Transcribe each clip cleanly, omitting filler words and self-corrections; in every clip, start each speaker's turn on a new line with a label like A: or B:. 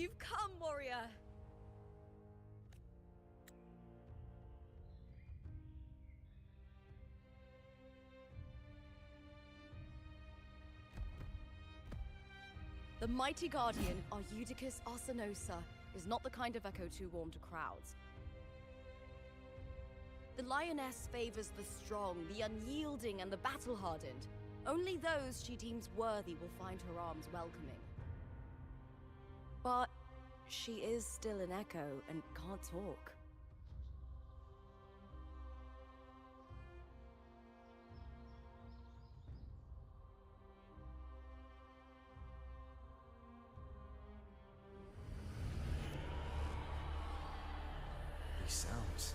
A: You've come, warrior! The mighty guardian, Arudicus Arsenosa, is not the kind of echo too warm to crowds. The lioness favors the strong, the unyielding, and the battle-hardened. Only those she deems worthy will find her arms welcoming. But she is still an echo and can't talk.
B: These sounds.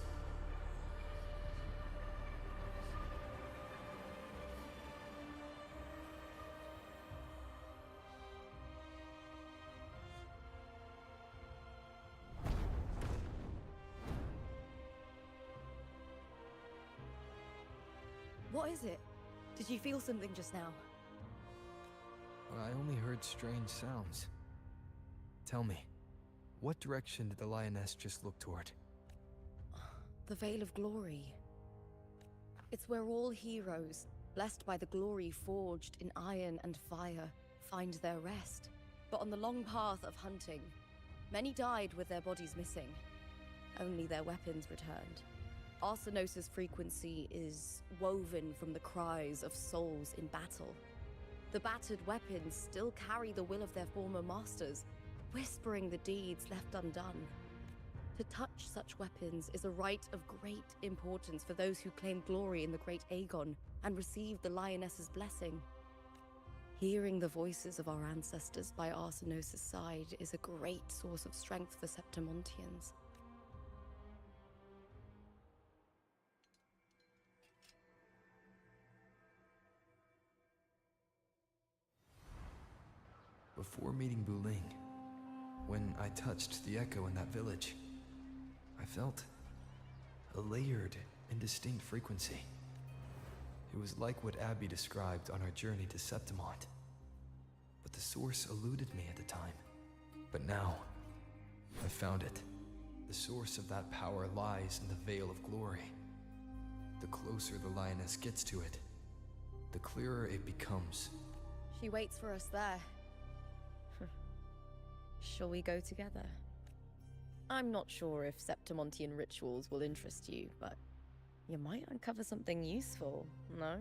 A: What is it? Did you feel something just now?
B: I only heard strange sounds. Tell me, what direction did the lioness just look toward?
A: The Veil of Glory. It's where all heroes, blessed by the glory forged in iron and fire, find their rest. But on the long path of hunting, many died with their bodies missing. Only their weapons returned. Arsenosa's frequency is woven from the cries of souls in battle. The battered weapons still carry the will of their former masters, whispering the deeds left undone. To touch such weapons is a rite of great importance for those who claim glory in the great Aegon and receive the lioness's blessing. Hearing the voices of our ancestors by Arsenosa's side is a great source of strength for Septimontians.
B: Before meeting Buling, when I touched the echo in that village, I felt a layered and distinct frequency. It was like what Abby described on our journey to Septimont. But the source eluded me at the time. But now, I found it. The source of that power lies in the Veil of Glory. The closer the lioness gets to it, the clearer it becomes.
A: She waits for us there. Shall we go together? I'm not sure if Septimontian rituals will interest you, but you might uncover something useful, no?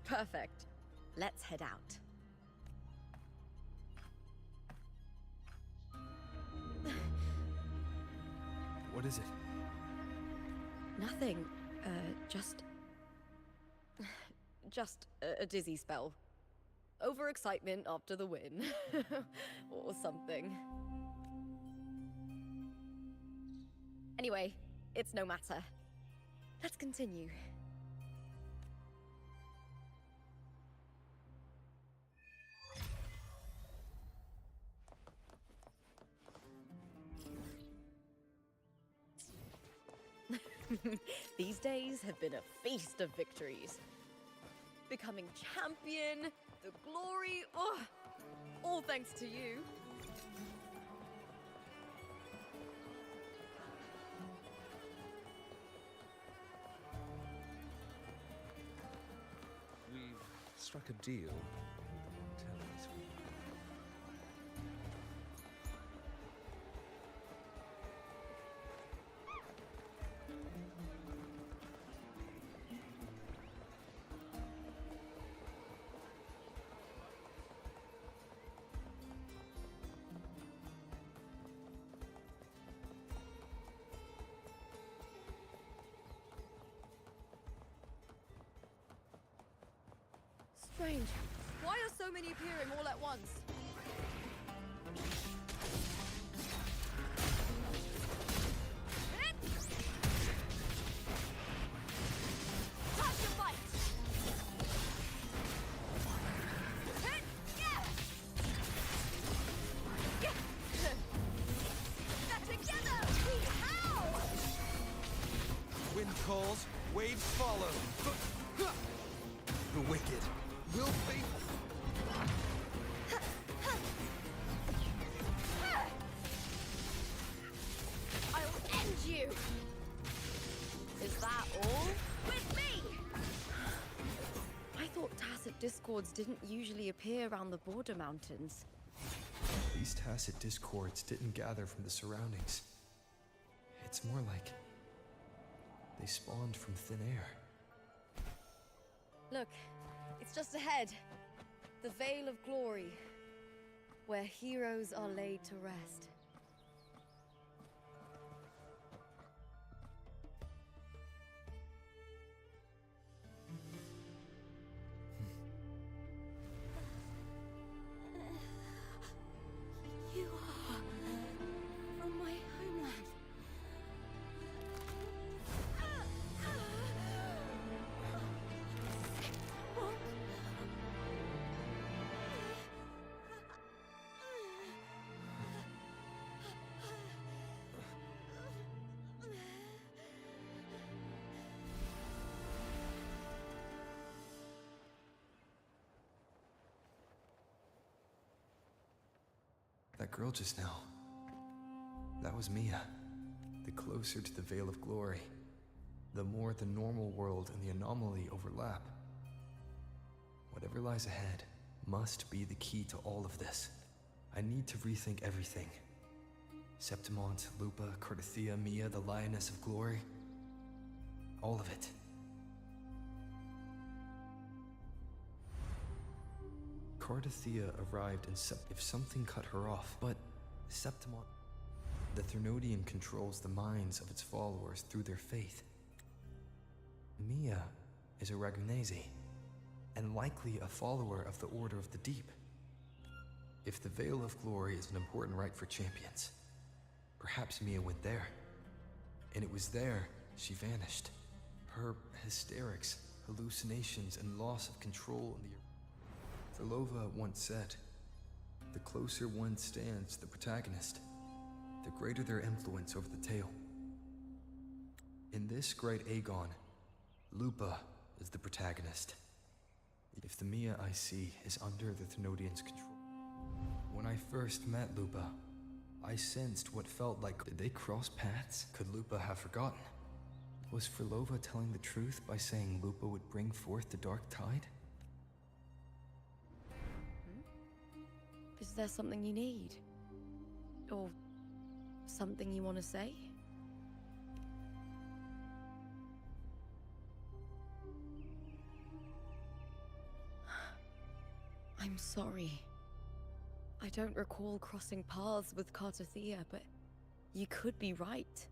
A: Perfect. Let's head out.
B: What is it?
A: Nothing. Just a dizzy spell. Overexcitement after the win. Or something. Anyway, it's no matter. Let's continue. These days have been a feast of victories. Becoming champion, the glory, all thanks to you.
C: We've struck a deal with the Montellans.
A: Strange. Why are so many appearing all at once? Time to fight! Get together! How?
C: waves follow. The wicked will be.
A: I'll end you! Is that all? With me! I thought tacit discords didn't usually appear around the border mountains.
B: These tacit discords didn't gather from the surroundings. It's more like they spawned from thin air.
A: Look, it's just ahead. The Vale of Glory, where heroes are laid to rest. You are from my homeland.
B: That girl just now, that was Mia. The closer to the Vale of Glory, the more the normal world and the anomaly overlap. Whatever lies ahead must be the key to all of this. I need to rethink everything. Septimont, Lupa, Cardathia, Mia, the Lioness of Glory. All of it. Cardathia arrived in if something cut her off, but Septimont... The Threnodian controls the minds of its followers through their faith. Mia is a Ragunesi, and likely a follower of the Order of the Deep. If the Vale of Glory is an important rite for champions, perhaps Mia went there. And it was there she vanished. Her hysterics, hallucinations, and loss of control in the... Therlova once said, the closer one stands to the protagonist, the greater their influence over the tale. In this great Aegon, Lupa is the protagonist. If the Mia I see is under the Thenodians' control. When I first met Lupa, I sensed what felt like... Did they cross paths? Could Lupa have forgotten? Was Therlova telling the truth by saying Lupa would bring forth the Dark Tide?
A: Is there something you need? Or something you want to say? I'm sorry. I don't recall crossing paths with Cardathia, but you could be right.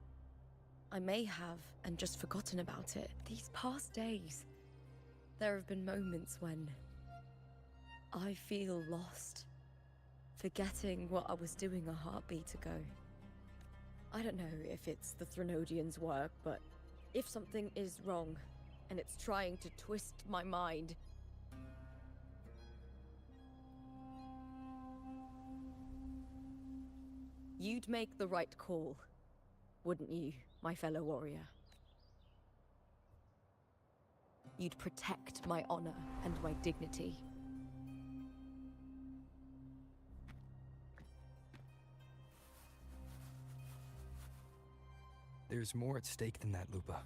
A: I may have, and just forgotten about it. These past days, there have been moments when I feel lost. Forgetting what I was doing a heartbeat ago. I don't know if it's the Threnodians' work, but if something is wrong, and it's trying to twist my mind... You'd make the right call, wouldn't you, my fellow warrior? You'd protect my honor and my dignity.
B: There's more at stake than that, Lupa.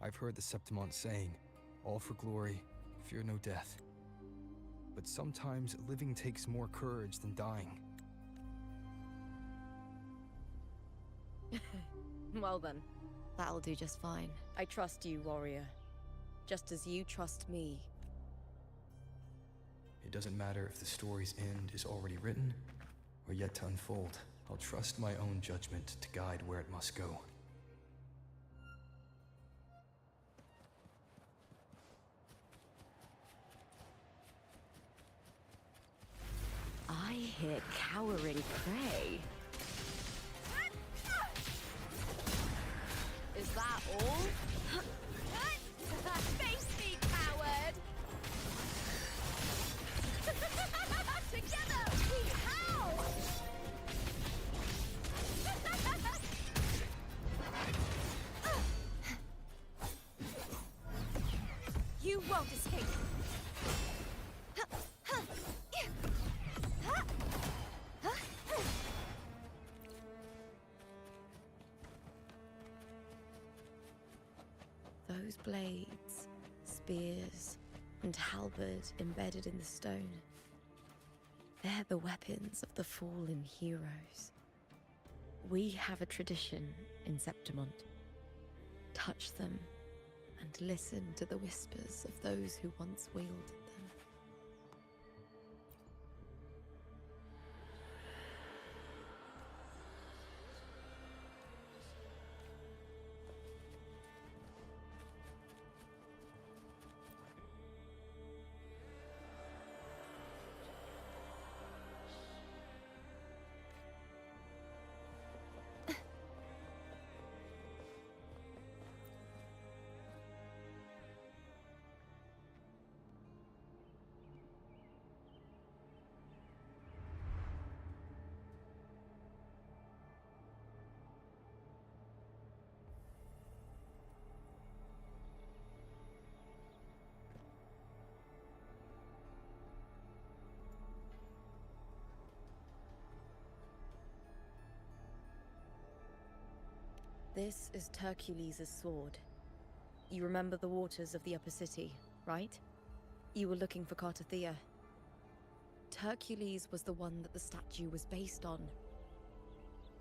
B: I've heard the Septimont saying, all for glory, fear no death. But sometimes living takes more courage than dying.
A: Well then, that'll do just fine. I trust you, warrior. Just as you trust me.
B: It doesn't matter if the story's end is already written or yet to unfold. I'll trust my own judgment to guide where it must go.
A: I hear cowering prey. Is that all? Face me, coward! Together we howl! those blades, spears, and halberd embedded in the stone. They're the weapons of the fallen heroes. We have a tradition in Septimont. Touch them and listen to the whispers of those who once wielded them. This is Hercules' sword. You remember the waters of the upper city, right? You were looking for Cartathea. Hercules was the one that the statue was based on.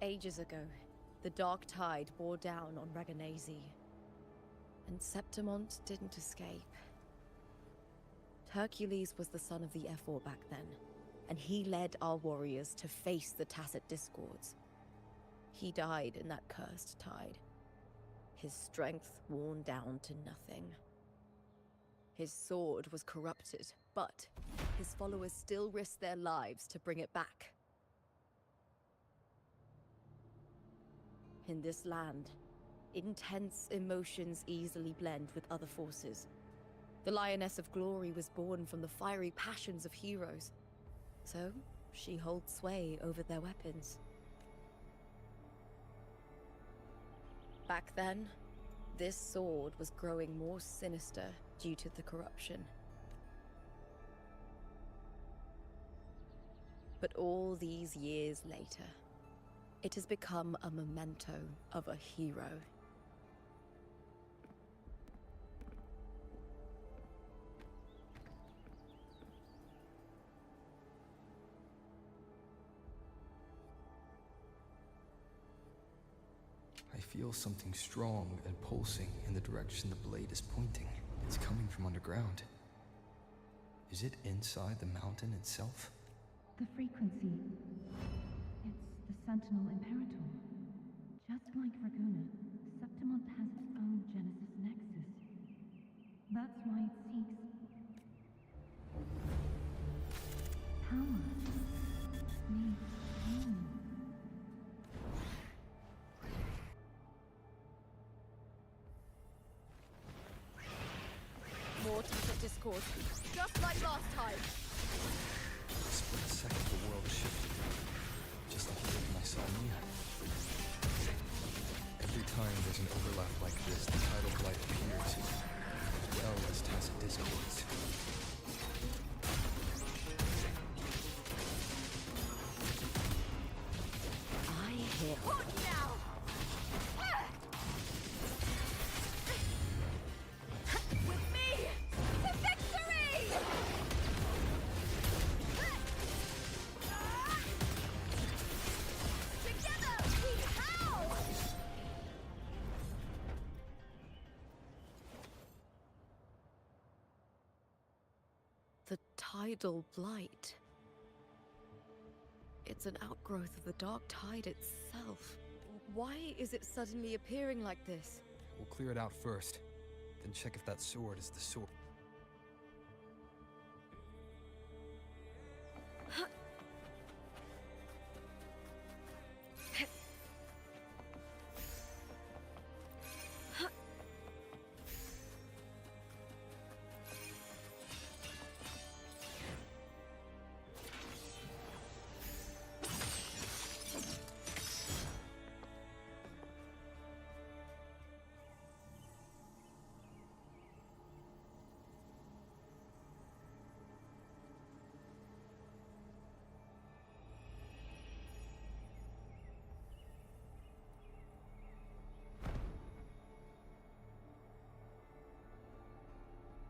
A: Ages ago, the Dark Tide bore down on Reganesi, and Septimont didn't escape. Hercules was the son of the Ephor back then, and he led our warriors to face the Tacit Discords. He died in that cursed tide, his strength worn down to nothing. His sword was corrupted, but his followers still risked their lives to bring it back. In this land, intense emotions easily blend with other forces. The Lioness of Glory was born from the fiery passions of heroes, so she holds sway over their weapons. Back then, this sword was growing more sinister due to the corruption. But all these years later, it has become a memento of a hero.
B: I feel something strong and pulsing in the direction the blade is pointing. It's coming from underground. Is it inside the mountain itself?
D: The frequency. It's the Sentinel Imperator. Just like Raguna, Septimont has its own Genesis Nexus. That's why it seeks power. Needs pain.
A: More Tacit Discord, just like last time.
B: A split second the world shifted, just like it did when I saw Mia. Every time there's an overlap like this, the tidal blight appears, as well as Tacit Discords.
A: I hear. Hold now! With me, to victory! Together, we howl! The tidal blight. It's an outgrowth of the Dark Tide itself. Why is it suddenly appearing like this?
B: We'll clear it out first, then check if that sword is the sword.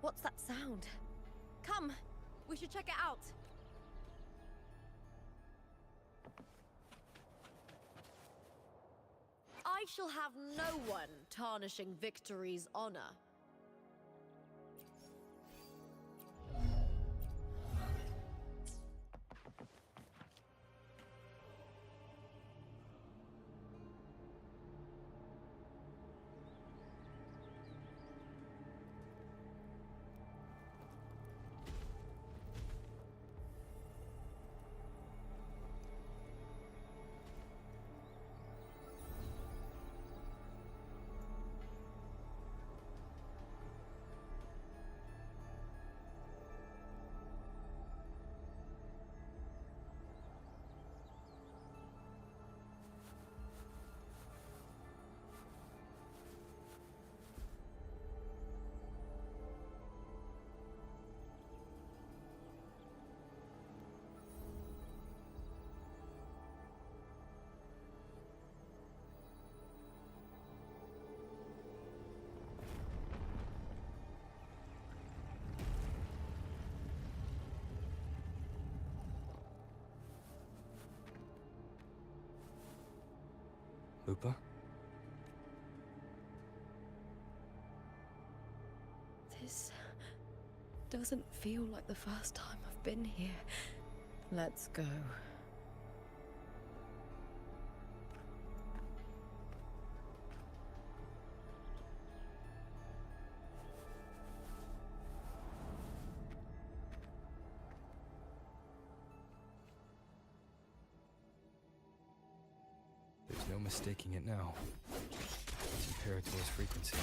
A: What's that sound? Come, we should check it out.
E: I shall have no one tarnishing victory's honor.
B: Lupa?
A: This doesn't feel like the first time I've been here. Let's go.
B: There's no mistaking it now. It's Imperator's frequency.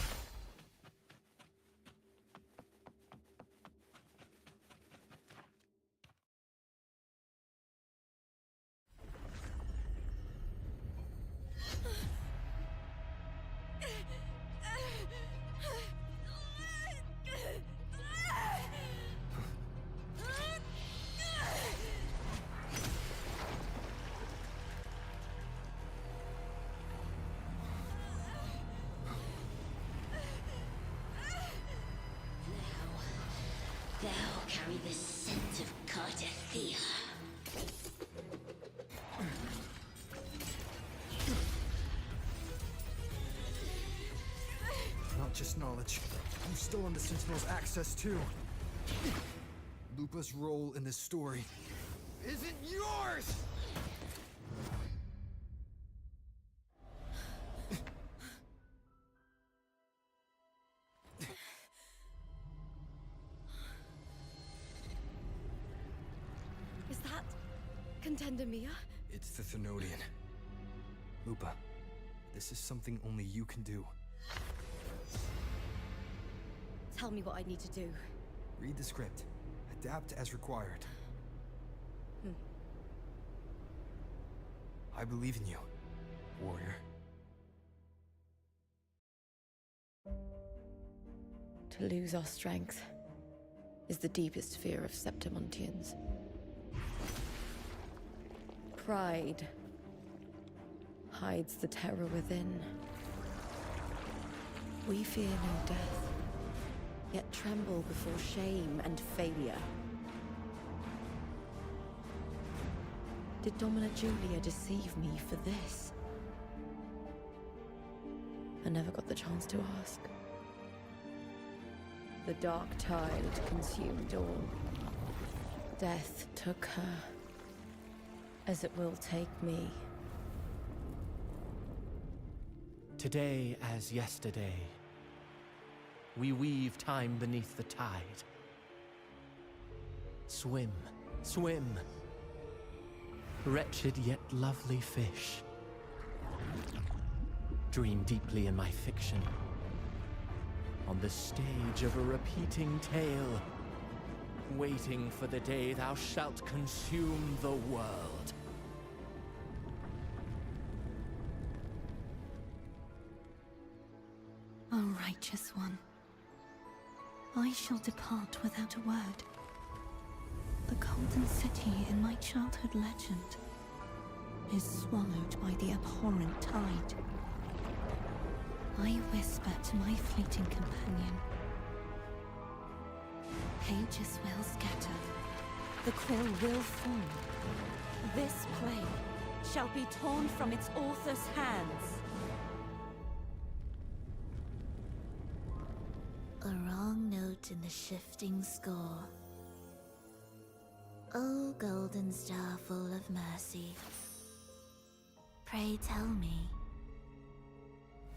F: Thou carry the scent of Cardathia.
B: Not just knowledge. I'm still on the Sentinel's access too. Lupa's role in this story isn't yours!
A: Is that Contender Mia?
B: It's the Thenodian. Lupa, this is something only you can do.
A: Tell me what I need to do.
B: Read the script. Adapt as required. I believe in you, warrior.
A: To lose our strength is the deepest fear of Septimontians. Pride hides the terror within. We fear no death, yet tremble before shame and failure. Did Domina Julia deceive me for this? I never got the chance to ask. The dark tide consumed all. Death took her, as it will take me.
G: Today as yesterday, we weave time beneath the tide. Swim, swim, wretched yet lovely fish. Dream deeply in my fiction, on the stage of a repeating tale, waiting for the day thou shalt consume the world.
D: O righteous one, I shall depart without a word. The golden city in my childhood legend is swallowed by the abhorrent tide. I whisper to my fleeting companion, Pages will scatter. The quill will form. This play shall be torn from its author's hands.
F: A wrong note in the shifting score. O golden star full of mercy, pray tell me,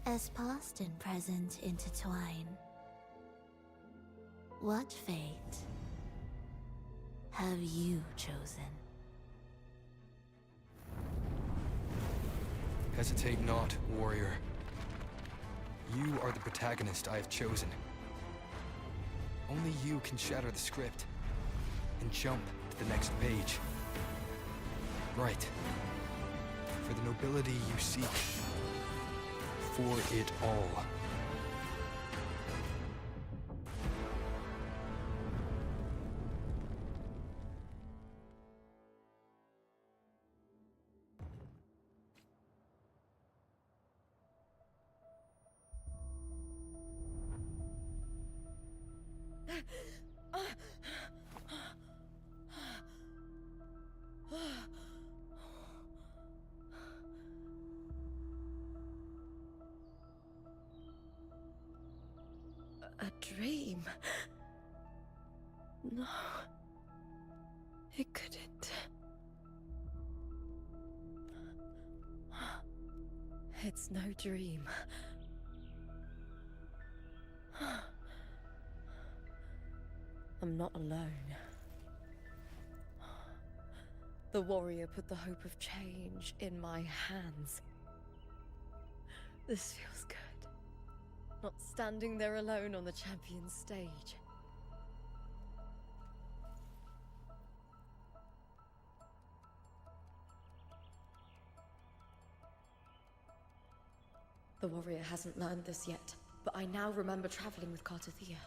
F: as past and present intertwine, what fate have you chosen?
B: Hesitate not, warrior. You are the protagonist I have chosen. Only you can shatter the script and jump to the next page. Right. For the nobility you seek. For it all.
A: A dream? No. It couldn't. It's no dream. I'm not alone. The warrior put the hope of change in my hands. This feels good. Not standing there alone on the champion's stage. The warrior hasn't learned this yet, but I now remember traveling with Cartathea.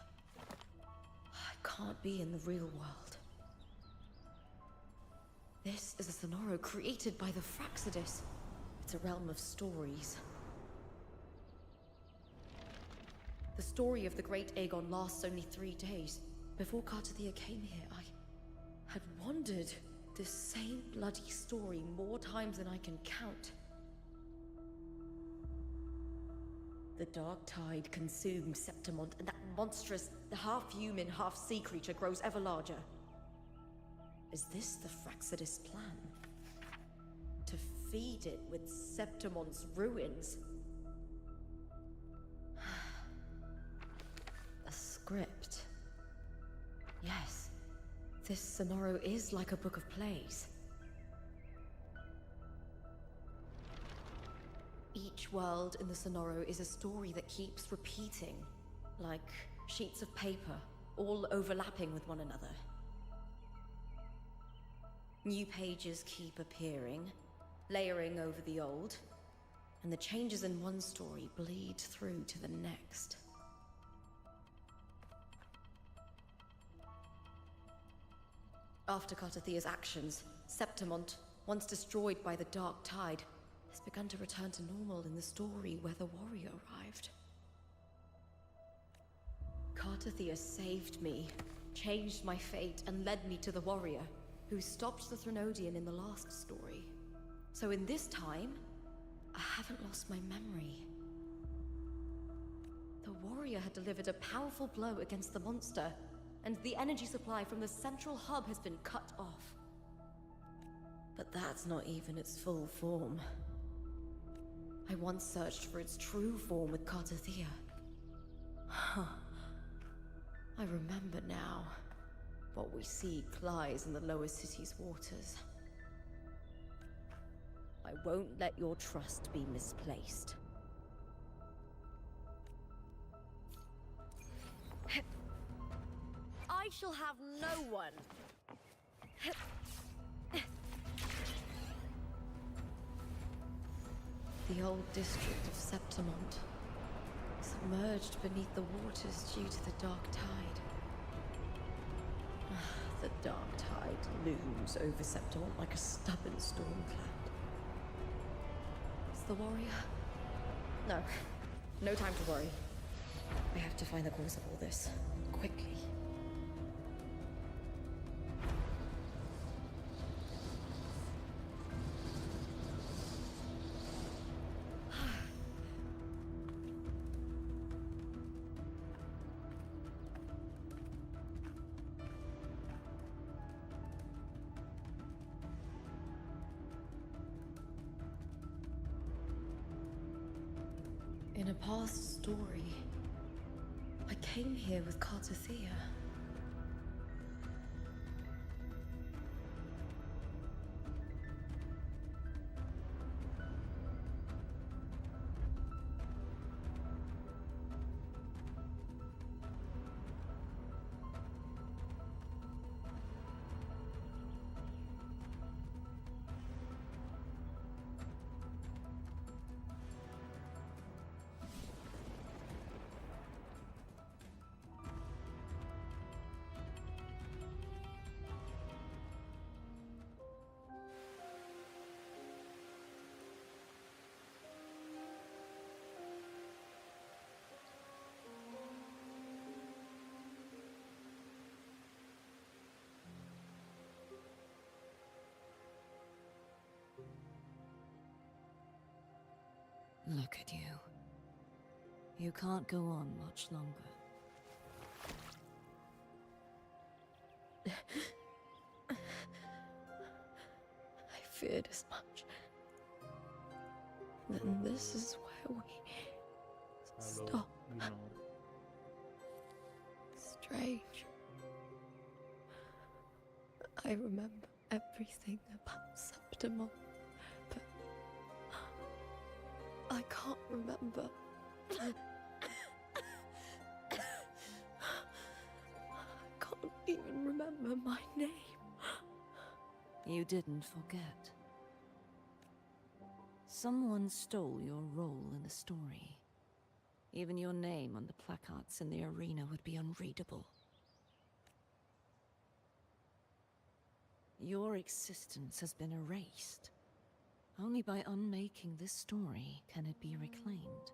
A: I can't be in the real world. This is a Sonoro created by the Fraxidus. It's a realm of stories. The story of the Great Aegon lasts only 3 days. Before Cartathea came here, I had wandered this same bloody story more times than I can count. The dark tide consumed Septimont, and that monstrous, half-human, half-sea creature grows ever larger. Is this the Fraxidus plan? To feed it with Septimont's ruins? A script. Yes, this Sonoro is like a book of plays. Each world in the Sonoro is a story that keeps repeating, like sheets of paper, all overlapping with one another. New pages keep appearing, layering over the old, and the changes in one story bleed through to the next. After Cartathea's actions, Septimont, once destroyed by the Dark Tide, has begun to return to normal in the story where the warrior arrived. Cartathea saved me, changed my fate, and led me to the warrior, who stopped the Threnodian in the last story. So in this time, I haven't lost my memory. The warrior had delivered a powerful blow against the monster, and the energy supply from the central hub has been cut off. But that's not even its full form. I once searched for its true form with Cartathea. I remember now. What we seek lies in the lower city's waters.
E: I won't let your trust be misplaced. I shall have no one.
A: The old district of Septimont, submerged beneath the waters due to the Dark Tide. The Dark Tide looms over Septimont like a stubborn storm cloud. Is the warrior? No. No time to worry. I have to find the cause of all this. Quickly. In a past story, I came here with Cartothea.
H: Look at you. You can't go on much longer.
A: I feared as much. Then this is where we stop. Strange. I remember everything about Septimon, but I can't remember. I can't even remember my name.
H: You didn't forget. Someone stole your role in the story. Even your name on the placards in the arena would be unreadable. Your existence has been erased. Only by unmaking this story can it be reclaimed.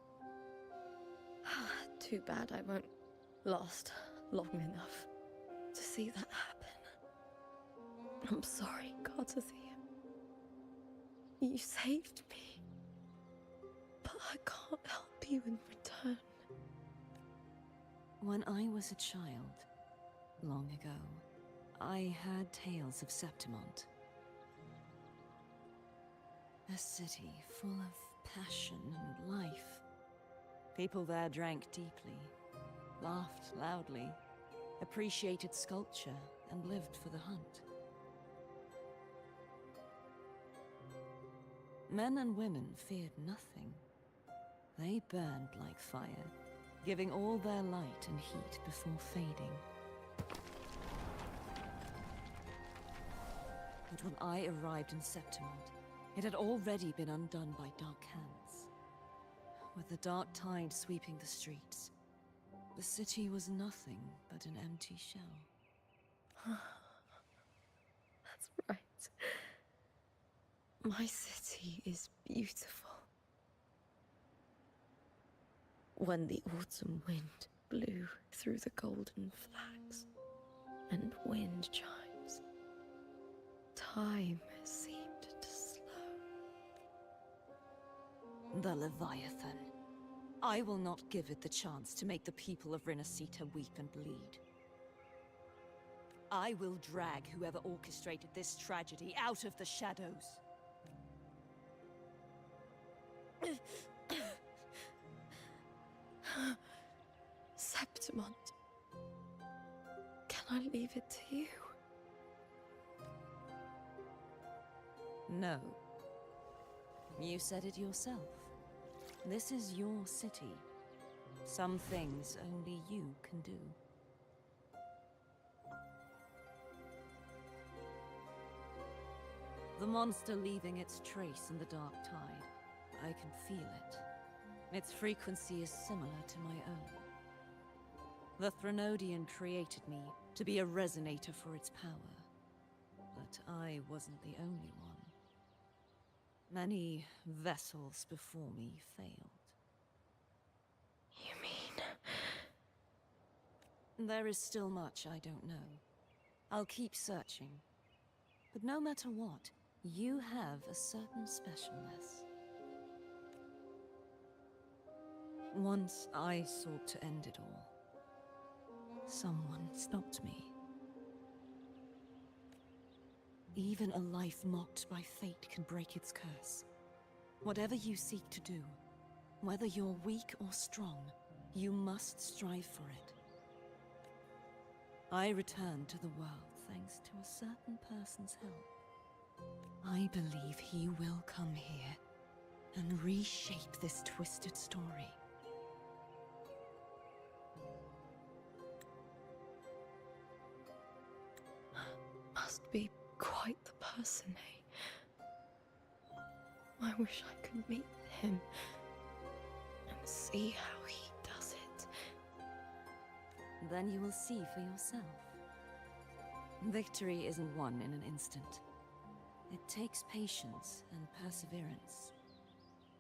A: Too bad I won't last long enough to see that happen. I'm sorry, Cartothea. You saved me. But I can't help you in return.
H: When I was a child, long ago, I heard tales of Septimont. A city full of passion and life. People there drank deeply, laughed loudly, appreciated sculpture, and lived for the hunt. Men and women feared nothing. They burned like fire, giving all their light and heat before fading. But when I arrived in Septimont, it had already been undone by dark hands. With the dark tide sweeping the streets, the city was nothing but an empty shell.
A: That's right. My city is beautiful. When the autumn wind blew through the golden flags and wind chimes, time seemed to slow.
H: The Leviathan. I will not give it the chance to make the people of Rinasita weep and bleed. I will drag whoever orchestrated this tragedy out of the shadows.
A: Septimont, can I leave it to you?
H: No. You said it yourself. This is your city. Some things only you can do. The monster leaving its trace in the dark tide. I can feel it. Its frequency is similar to my own. The Threnodian created me to be a resonator for its power. But I wasn't the only one. Many vessels before me failed.
A: You mean...
H: There is still much I don't know. I'll keep searching. But no matter what, you have a certain specialness. Once I sought to end it all. Someone stopped me. Even a life mocked by fate can break its curse. Whatever you seek to do, Whether you're weak or strong, you must strive for it. I return to the world thanks to a certain person's help. I believe he will come here and reshape this twisted story.
A: Must be quite the person, eh? I wish I could meet him and see how he does it.
H: Then you will see for yourself. Victory isn't won in an instant. It takes patience and perseverance.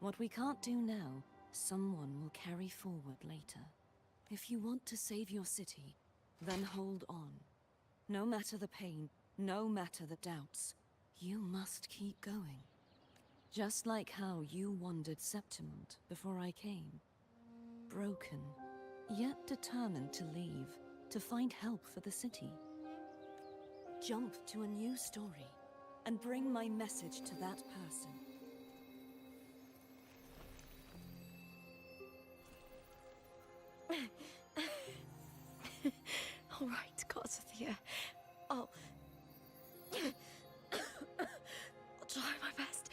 H: What we can't do now, someone will carry forward later. If you want to save your city, then hold on. No matter the pain, no matter the doubts, you must keep going. Just like how you wandered Septimont before I came. Broken, yet determined to leave, to find help for the city. Jump to a new story, and bring my message to that person.
A: All right, Garcia. I'll try my best.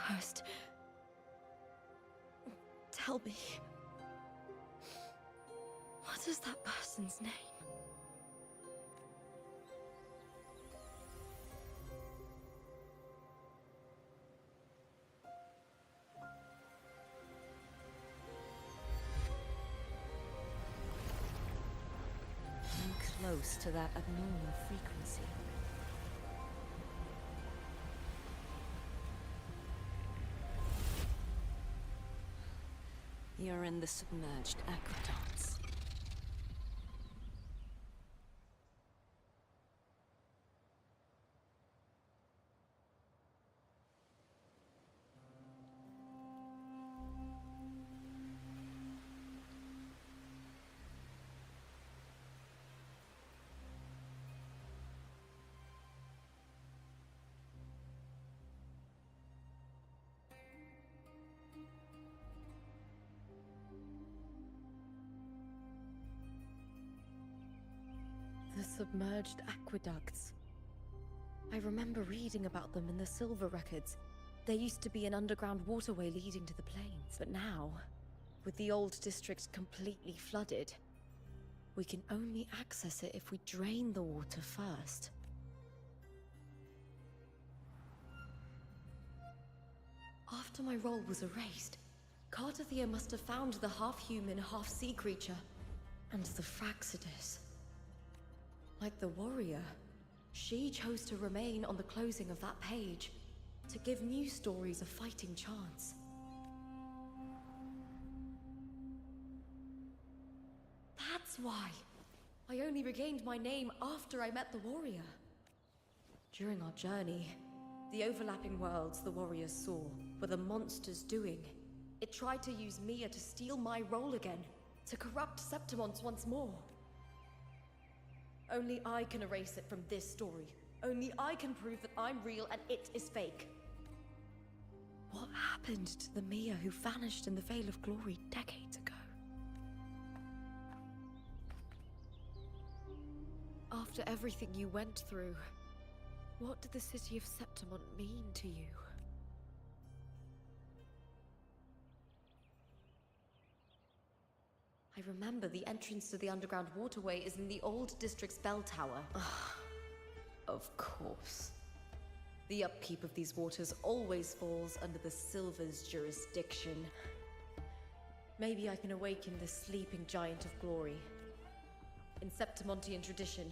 A: First, tell me, what is that person's name?
H: I'm close to that abnormal frequency. You're in the submerged aqueducts.
A: The submerged aqueducts. I remember reading about them in the Silver Records. There used to be an underground waterway leading to the plains, but now, with the old district completely flooded, we can only access it if we drain the water first. After my role was erased, Cartathea must have found the half-human, half-sea creature, and the Fraxidus. Like the warrior, she chose to remain on the closing of that page, to give new stories a fighting chance. That's why I only regained my name after I met the warrior. During our journey, the overlapping worlds the warriors saw were the monsters doing. It tried to use Mia to steal my role again, to corrupt Septimont once more. Only I can erase it from this story. Only I can prove that I'm real and it is fake. What happened to the Mia who vanished in the Veil of Glory decades ago? After everything you went through, what did the city of Septimont mean to you? I remember the entrance to the underground waterway is in the old district's bell tower. Of course. The upkeep of these waters always falls under the Silver's jurisdiction. Maybe I can awaken the sleeping giant of glory. In Septimontian tradition,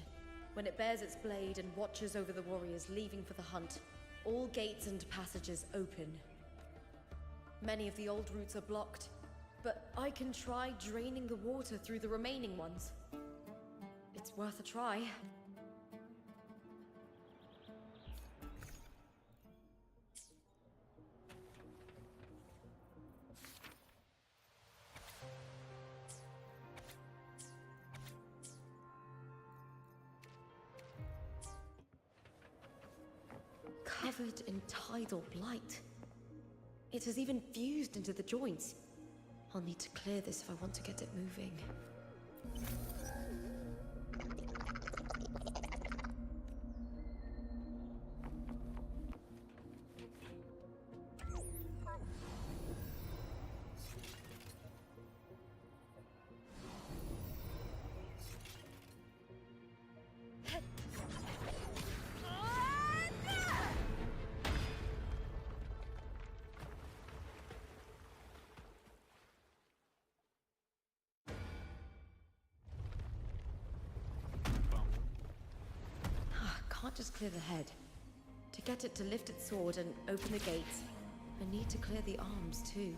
A: when it bears its blade and watches over the warriors leaving for the hunt, all gates and passages open. Many of the old routes are blocked, but I can try draining the water through the remaining ones. It's worth a try. covered in tidal blight. It has even fused into the joints. I'll need to clear this if I want to get it moving. Can't just clear the head. To get it to lift its sword and open the gates, I need to clear the arms too.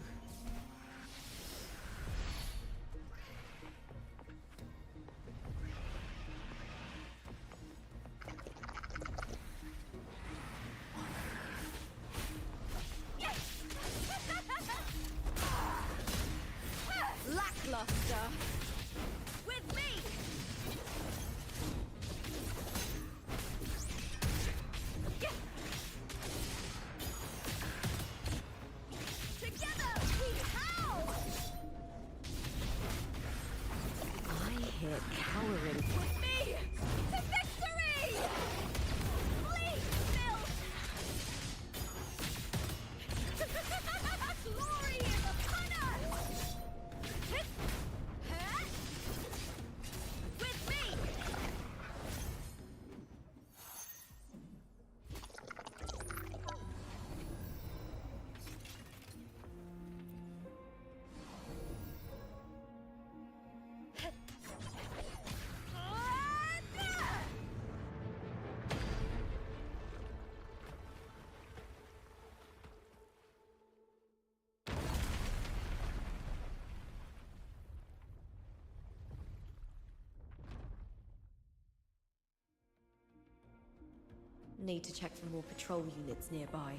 A: Lackluster! With me! Cowering. With me! To victory! Please, Bill! Glory is upon us! With me! Need to check for more patrol units nearby.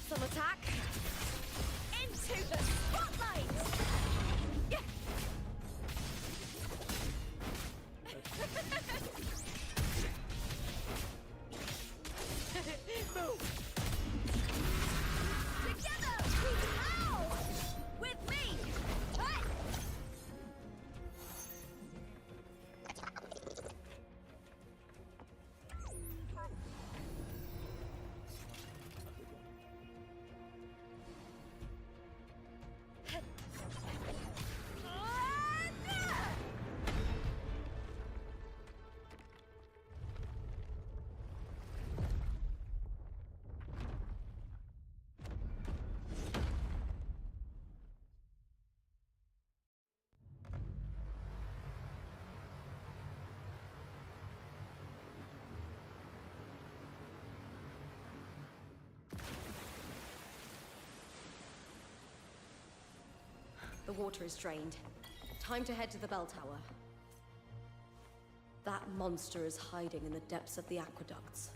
A: Some attack. Into the spotlight! Yeah. Move! Together we howl! With me! Hey! The water is drained. Time to head to the bell tower. That monster is hiding in the depths of the aqueducts.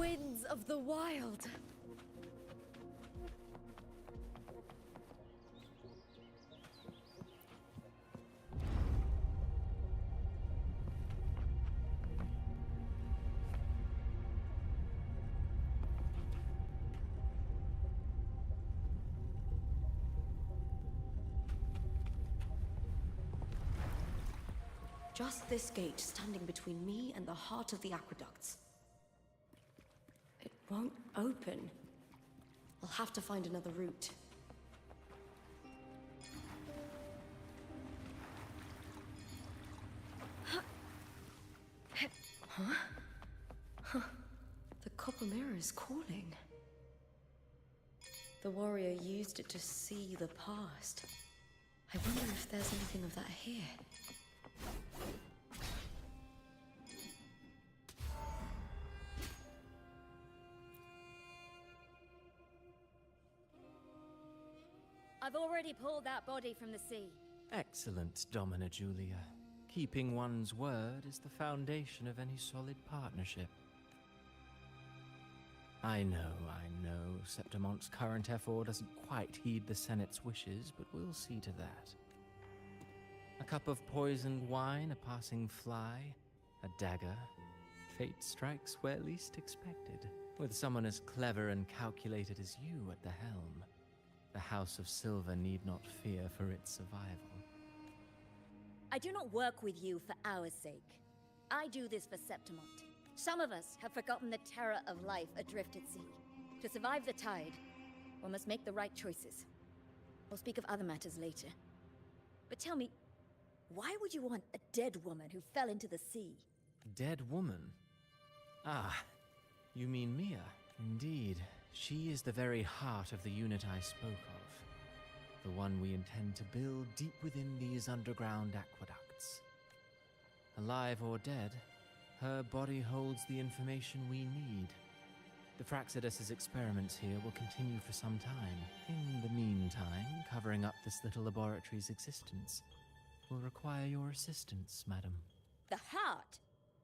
A: Winds of the wild.
I: Just this gate standing between me and the heart of the aqueducts.
A: It won't open. I'll have to find another route. Huh? The copper mirror is calling. The warrior used it to see the past. I wonder if there's anything of that here.
J: I've already pulled that body from the sea.
G: Excellent, Domina Julia. Keeping one's word is the foundation of any solid partnership. I know. Septimonte's current effort doesn't quite heed the Senate's wishes, but we'll see to that. A cup of poisoned wine, a passing fly, a dagger. Fate strikes where least expected. With someone as clever and calculated as you at the helm, the House of Silver need not fear for its survival.
J: I do not work with you for our sake. I do this for Septimont. Some of us have forgotten the terror of life adrift at sea. To survive the tide, one must make the right choices. We'll speak of other matters later. But tell me, why would you want a dead woman who fell into the sea?
G: Dead woman? Ah, you mean Mia? Indeed. She is the very heart of the unit I spoke of. The one we intend to build deep within these underground aqueducts. Alive or dead, her body holds the information we need. The Fraxidus's experiments here will continue for some time. In the meantime, covering up this little laboratory's existence will require your assistance, madam.
J: The heart?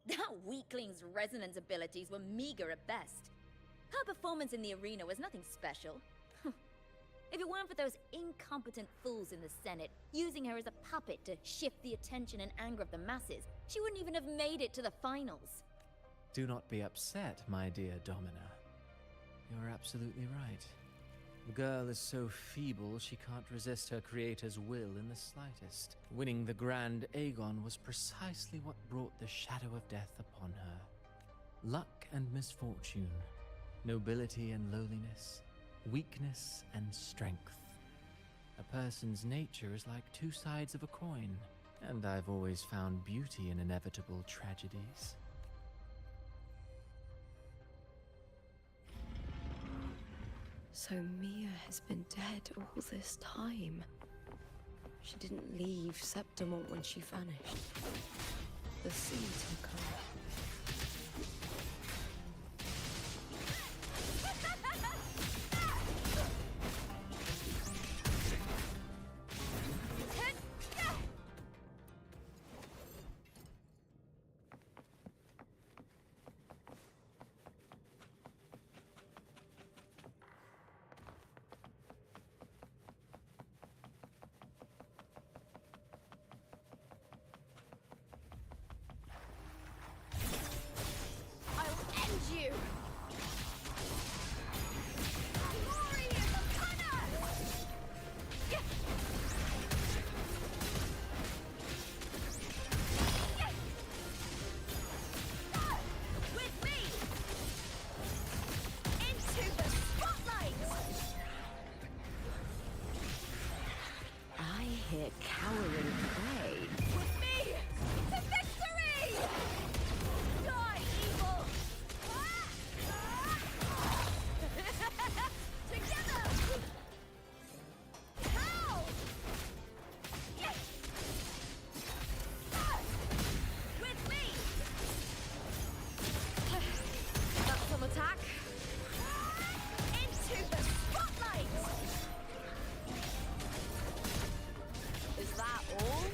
J: That weakling's resonance abilities were meager at best. Her performance in the arena was nothing special. If it weren't for those incompetent fools in the Senate using her as a puppet to shift the attention and anger of the masses, she wouldn't even have made it to the finals.
G: Do not be upset, my dear Domina. You're absolutely right. The girl is so feeble she can't resist her creator's will in the slightest. Winning the Grand Aegon was precisely what brought the shadow of death upon her. Luck and misfortune, nobility and lowliness, weakness and strength. A person's nature is like two sides of a coin, and I've always found beauty in inevitable tragedies.
A: So Mia has been dead all this time. She didn't leave Septimont when she vanished. The sea took her.
J: You! Glory is upon us! Yeah. Yeah. With me! Into the spotlight!
A: I hear cowering prey.
J: With me! To victory! Die, evil! Together! How? Yes! With me!
A: That's some attack.
J: Into the spotlight!
A: Is that all?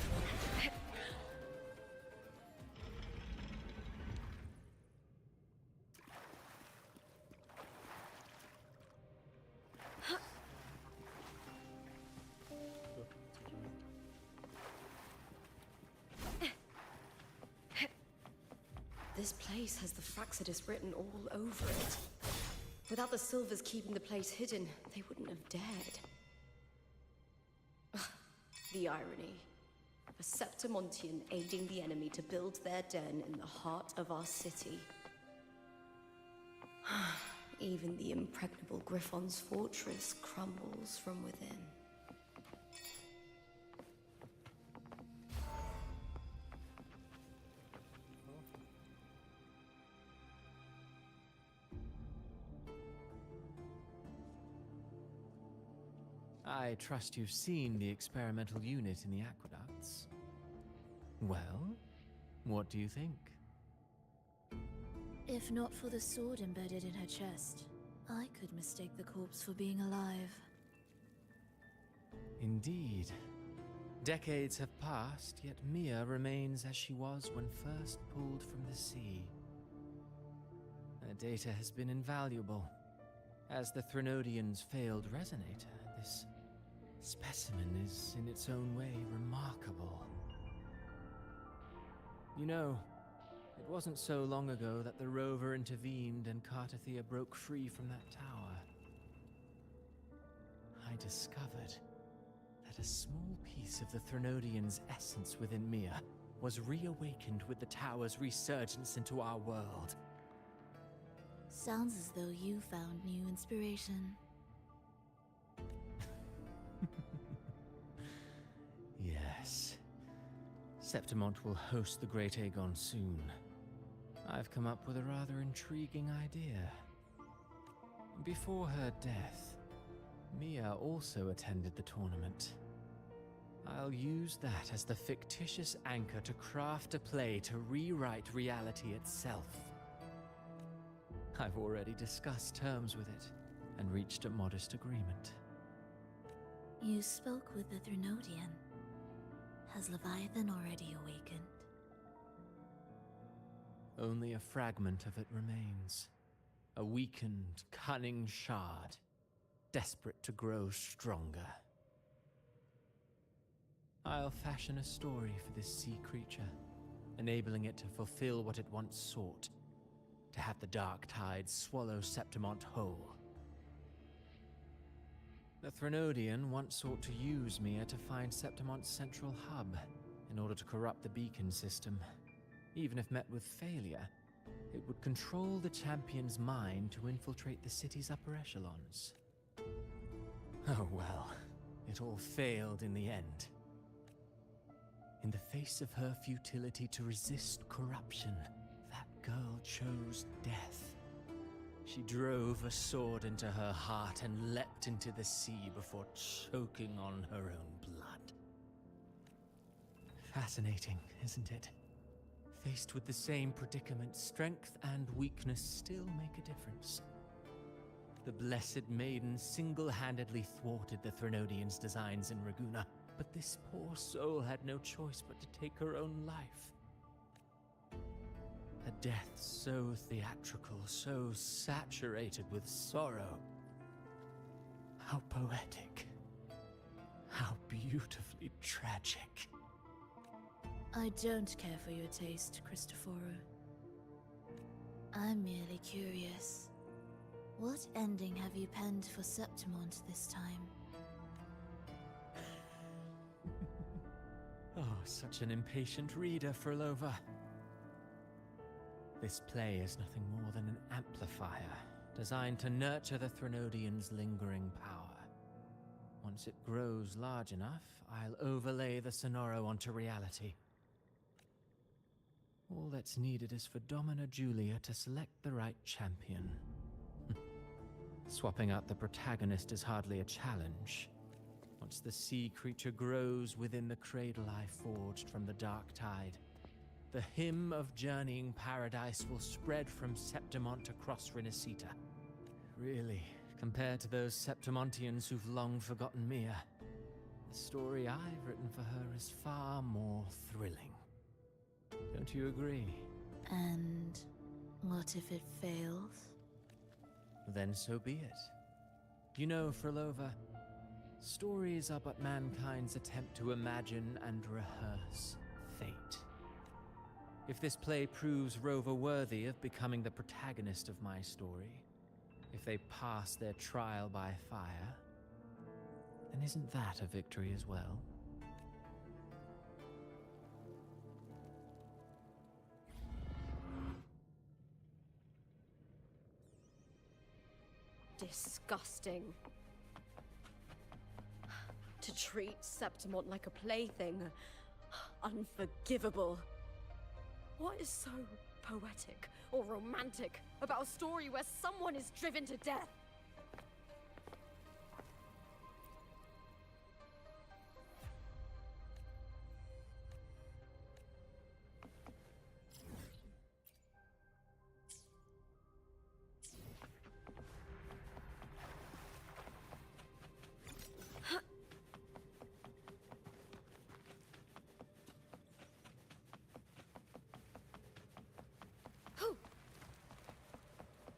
I: this place has the Fraxidus written all over it. Without the Silvers keeping the place hidden, they wouldn't have dared. The irony. A Septimontian aiding the enemy to build their den in the heart of our city. Even the impregnable Griffon's fortress crumbles from within.
G: I trust you've seen the experimental unit in the aqueducts. Well, what do you think?
F: If not for the sword embedded in her chest, I could mistake the corpse for being alive.
G: Indeed. Decades have passed, yet Mia remains as she was when first pulled from the sea. Her data has been invaluable. As the Threnodian's failed resonator, this specimen is, in its own way, remarkable. You know, it wasn't so long ago that the rover intervened and Cartathea broke free from that tower. I discovered that a small piece of the Threnodian's essence within Mia was reawakened with the tower's resurgence into our world.
F: Sounds as though you found new inspiration.
G: Yes. Septimont will host the Great Aegon soon. I've come up with a rather intriguing idea. Before her death, Mia also attended the tournament. I'll use that as the fictitious anchor to craft a play to rewrite reality itself. I've already discussed terms with it, and reached a modest agreement.
F: You spoke with the Threnodian. Has Leviathan already awakened?
G: Only a fragment of it remains. A weakened, cunning shard, desperate to grow stronger. I'll fashion a story for this sea creature, enabling it to fulfill what it once sought, to have the dark tides swallow Septimont whole. The Threnodian once sought to use Mia to find Septimont's central hub in order to corrupt the beacon system. Even if met with failure, it would control the champion's mind to infiltrate the city's upper echelons. Oh well, it all failed in the end. In the face of her futility to resist corruption, that girl chose death. She drove a sword into her heart and leapt into the sea before choking on her own blood. Fascinating, isn't it? Faced with the same predicament, strength and weakness still make a difference. The Blessed Maiden single-handedly thwarted the Threnodian's designs in Raguna, but this poor soul had no choice but to take her own life. A death so theatrical, so saturated with sorrow. How poetic. How beautifully tragic.
F: I don't care for your taste, Cristoforo. I'm merely curious. What ending have you penned for Septimont this time?
G: Oh, such an impatient reader, Frolova. This play is nothing more than an amplifier, designed to nurture the Threnodian's lingering power. Once it grows large enough, I'll overlay the Sonoro onto reality. All that's needed is for Domina Julia to select the right champion. Swapping out the protagonist is hardly a challenge. Once the sea creature grows within the cradle I forged from the dark tide, the hymn of journeying paradise will spread from Septimont across Renacita. Really, compared to those Septimontians who've long forgotten Mia, the story I've written for her is far more thrilling. Don't you agree?
F: And what if it fails?
G: Then so be it. You know, Frolova, stories are but mankind's attempt to imagine and rehearse fate. If this play proves Rover worthy of becoming the protagonist of my story, if they pass their trial by fire, then isn't that a victory as well?
A: Disgusting. To treat Septimont like a plaything. Unforgivable. What is so poetic or romantic about a story where someone is driven to death?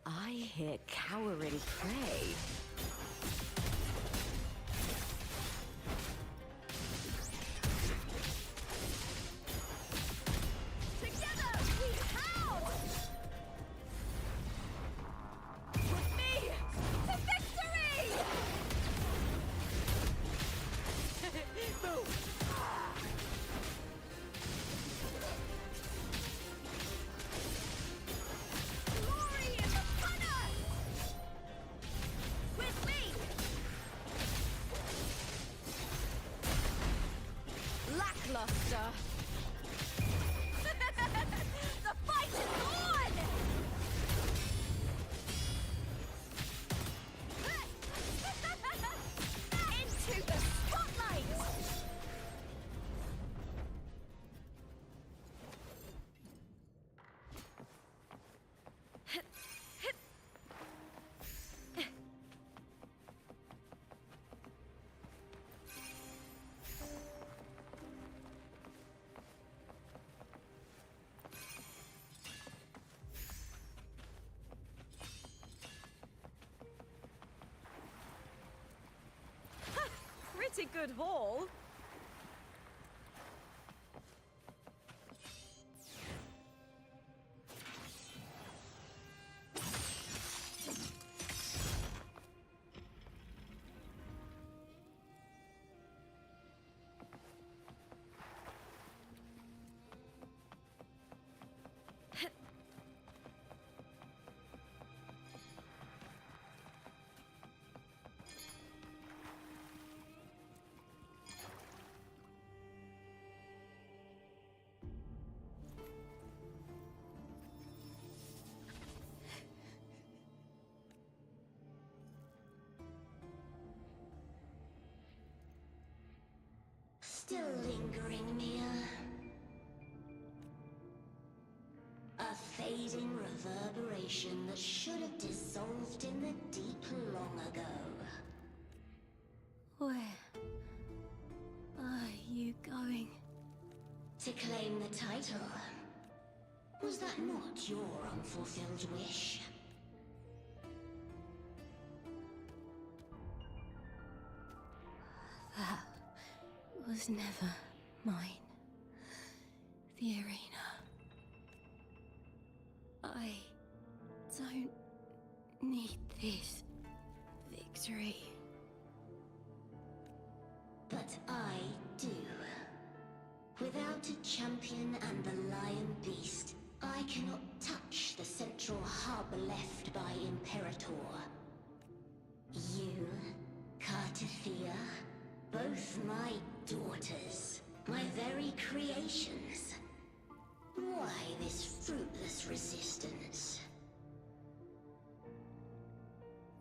A: I hear cowering prey. Together we howl! With me to victory! Boom! Glory is upon us! With me! Lackluster! The fight is on! Into the spotlight! Pretty good haul.
K: Still lingering near. A fading reverberation that should have dissolved in the deep long ago.
D: Where are you going?
K: To claim the title. Was that not your unfulfilled wish?
D: That was never mine. The arena. I don't need this victory.
K: But I do. Without a champion and the lion beast, I cannot touch the central hub left by Imperator. You, Cartathea, both my daughters, my very creations. Why this fruitless resistance?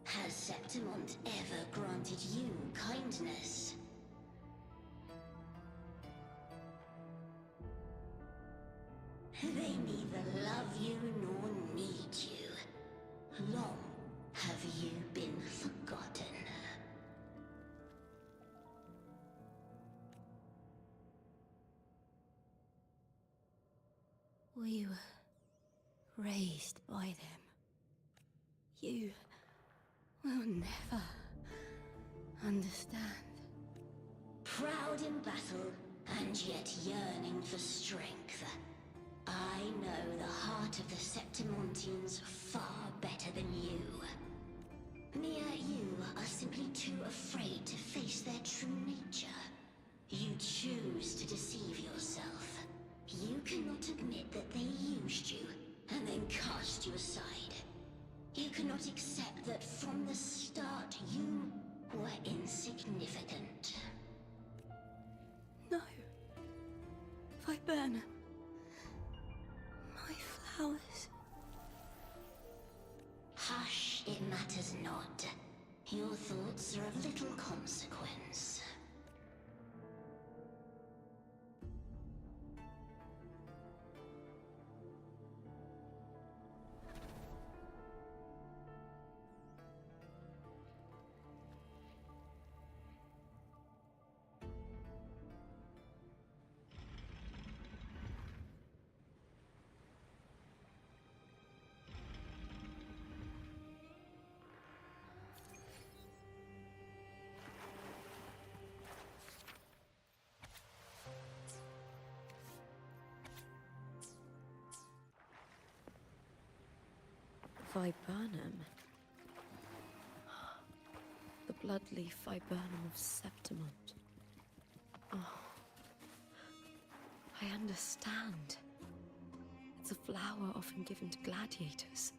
K: Has Septimont ever granted you kindness? They neither love you nor need you. Long have you been forgotten.
D: We were raised by them. You will never understand.
K: Proud in battle, and yet yearning for strength. I know the heart of the Septimontians far better than you. Mere you are simply too afraid to face their true nature. You choose to deceive yourself. You cannot admit that they used you, and then cast you aside. You cannot accept that from the start you were insignificant.
I: No. Viburnum. My flowers.
K: Hush, it matters not. Your thoughts are of little consequence.
A: Viburnum. The bloodleaf viburnum of Septimont. Oh. I understand. It's a flower often given to gladiators.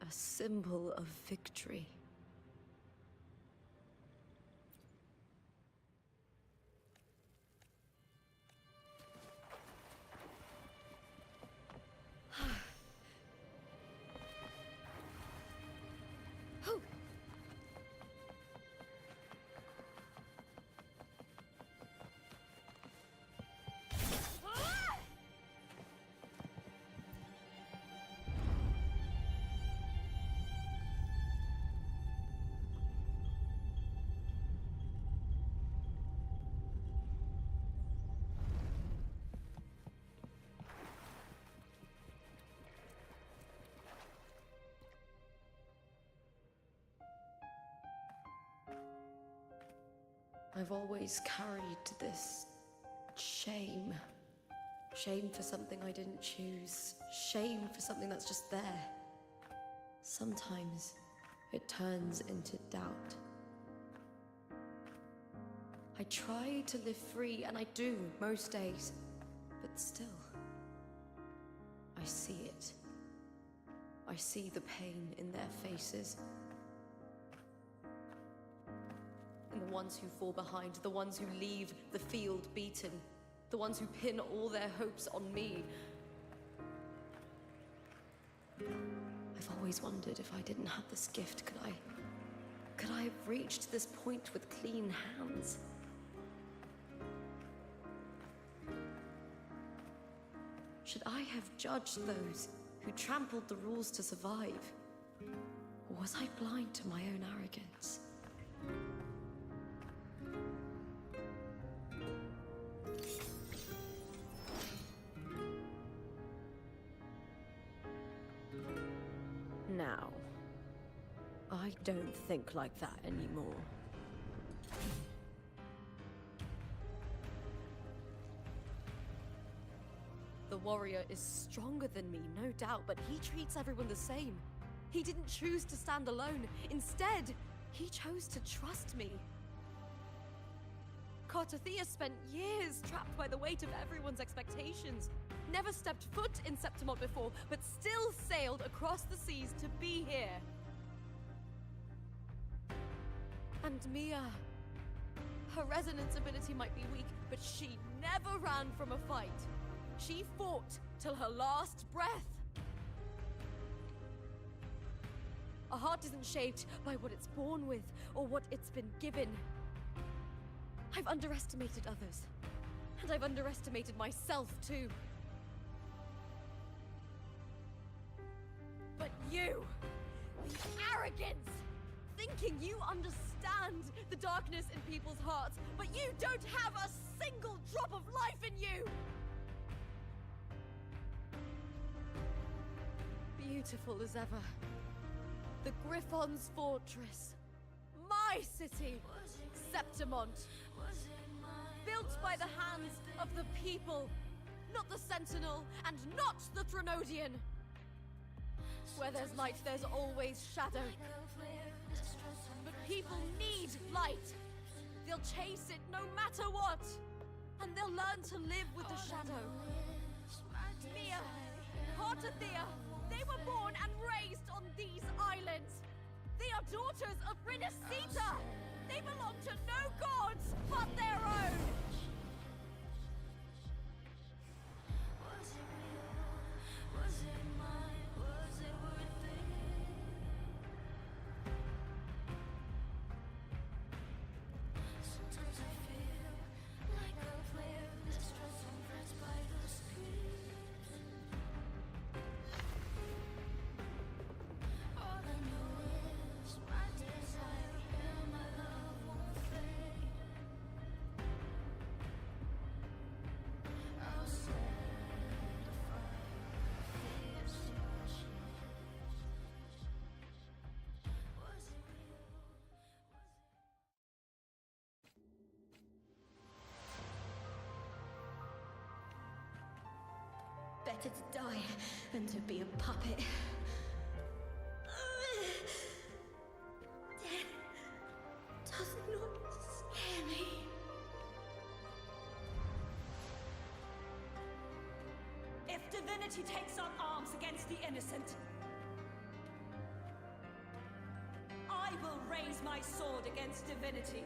A: A symbol of victory. I've always carried this shame. Shame for something I didn't choose. Shame for something that's just there. Sometimes it turns into doubt. I try to live free, and I do most days. But still, I see it. I see the pain in their faces. In the ones who fall behind, the ones who leave the field beaten, the ones who pin all their hopes on me. I've always wondered if I didn't have this gift, could I have reached this point with clean hands? Should I have judged those who trampled the rules to survive? Or was I blind to my own arrogance?
E: Now, I don't think like that anymore.
A: The warrior is stronger than me, no doubt, but he treats everyone the same. He didn't choose to stand alone. Instead, he chose to trust me. Cartothea spent years trapped by the weight of everyone's expectations. Never stepped foot in Septimont before, but still sailed across the seas to be here. And Mia, her resonance ability might be weak, but she never ran from a fight. She fought till her last breath. A heart isn't shaped by what it's born with or what it's been given. I've underestimated others, and I've underestimated myself too. But you, the arrogance, thinking you understand the darkness in people's hearts, but you don't have a single drop of life in you! Beautiful as ever. The Griffon's fortress. My city, Septimont. Built by the hands of the people. not the Sentinel, and not the Threnodian. Where there's light, there's always shadow. But people need light. They'll chase it no matter what. And they'll learn to live with the shadow. Mia, Cartathea, they were born and raised on these islands. They are daughters of Rinasita. They belong to no gods but their own.
I: Better to die than to be a puppet. Death does not scare me.
L: If divinity takes up arms against the innocent, I will raise my sword against divinity.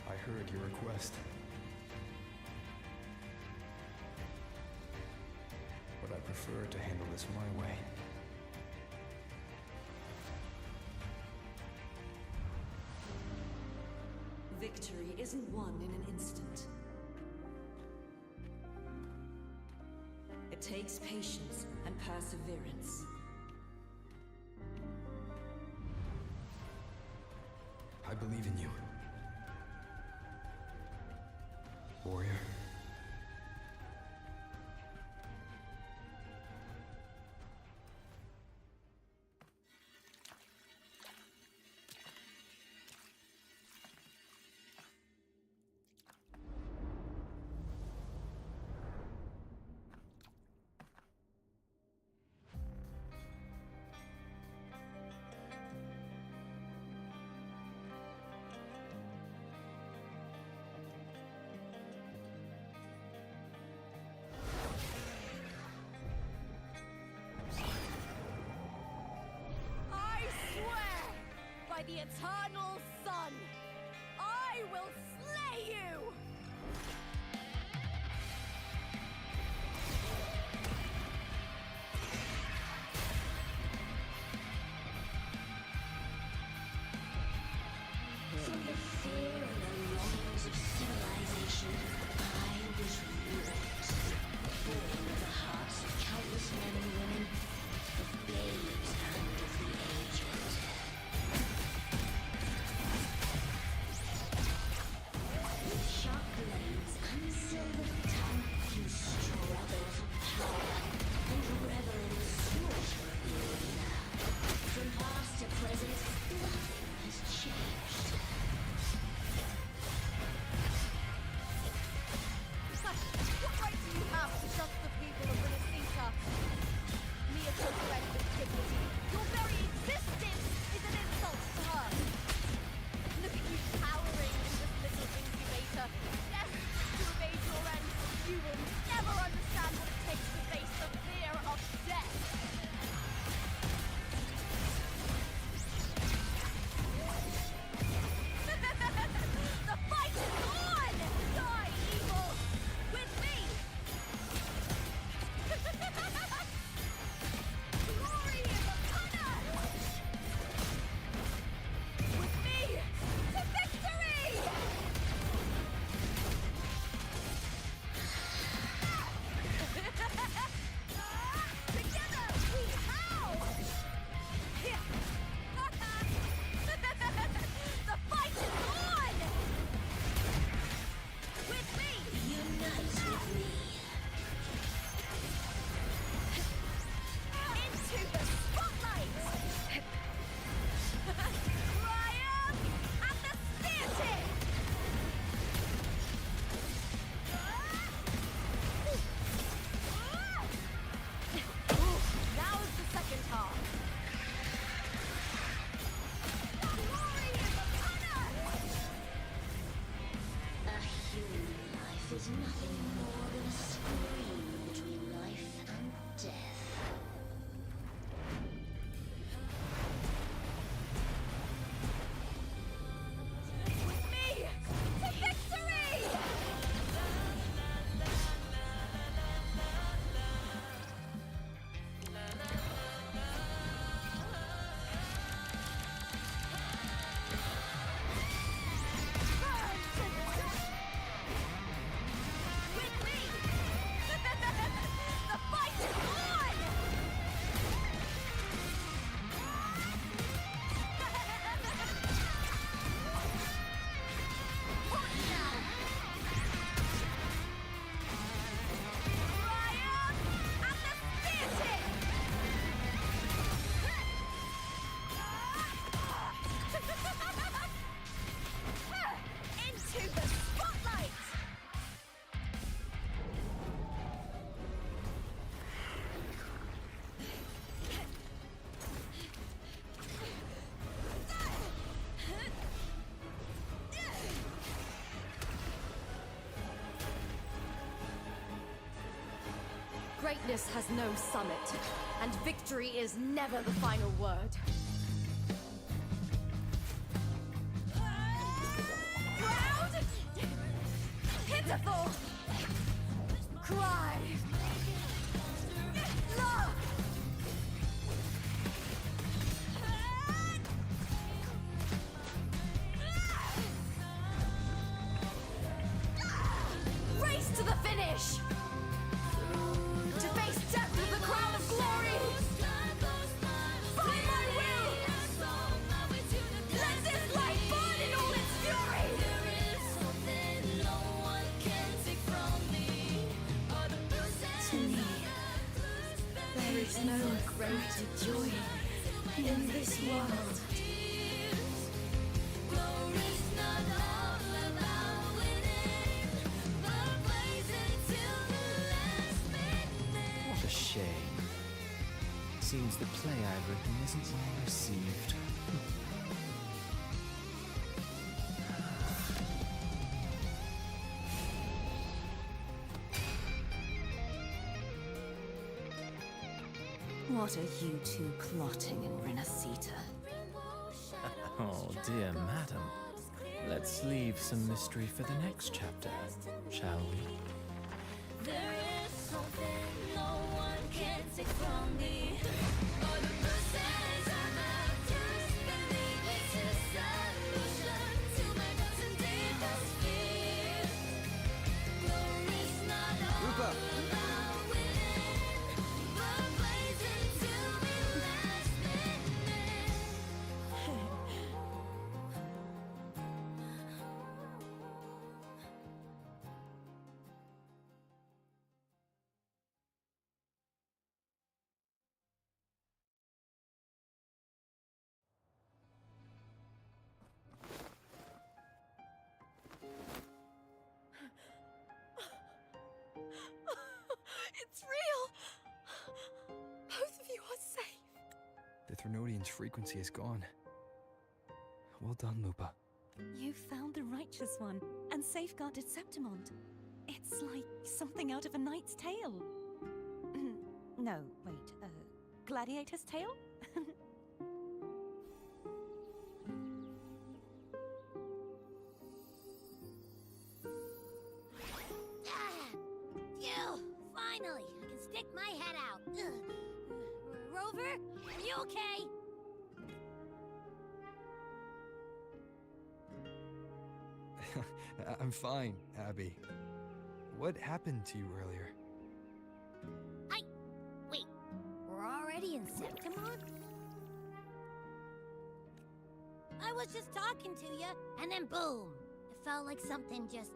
B: I heard your request. But I prefer to handle this my way.
H: Victory isn't won in an instant. It takes patience and perseverance.
B: I believe in you. Warrior.
A: By the eternal sun, I will slay you!
K: From the fear and the longings of civilization, I was ripped. Born of the hearts of countless men and women, of babes and of the aged. With sharp blades
A: Greatness has no summit, and victory is never the final word. Proud! Pitiful! Cry! Love! Race to the finish! To face death with the crown of glory! By my will! Let this light burn in all its fury! To me, there is no greater joy in this world.
G: What a shame. Seems the play I've written isn't well received.
H: What are you two plotting in Renacita?
G: Oh, dear madam. Let's leave some mystery for the next chapter, shall we?
K: There is something no one can take from me. All the bruises I have just beneath it's a solution to my doubts and deepest fears. Glory's not all about winning, but blazing to me last minute.
A: It's real! Both of you are safe.
B: The Threnodian's frequency is gone. Well done, Lupa.
D: You found the righteous one and safeguarded Septimont. It's like something out of a knight's tale. No, wait, gladiator's tale?
J: Phew! Finally, I can stick my head out. Rover, are you okay?
B: I'm fine, Abby. What happened to you earlier?
J: Wait, we're already in Septimont? I was just talking to you, and then boom! It felt like something just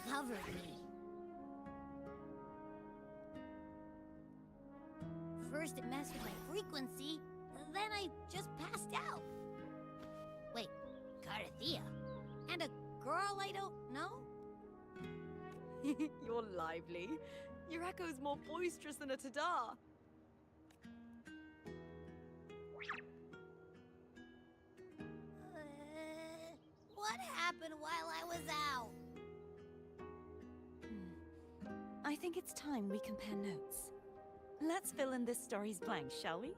J: covered me. First it messed with my frequency, then I just passed out. Wait, Carthea? And a girl I don't know?
A: You're lively. Your echo's more boisterous than a Tadar.
J: What happened while I was out?
D: I think it's time we compare notes. Let's fill in this story's blanks, shall we?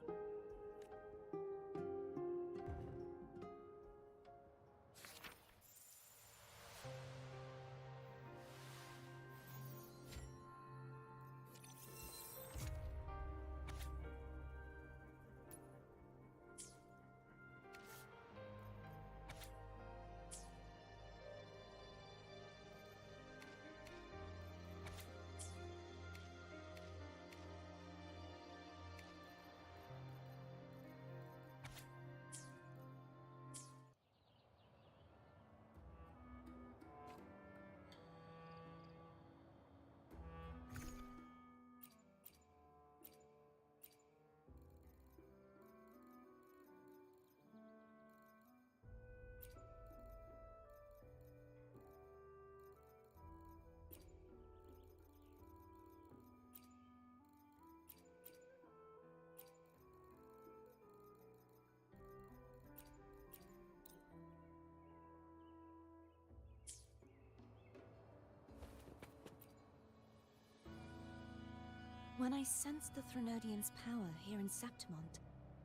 D: When I sensed the Threnodian's power here in Septimont,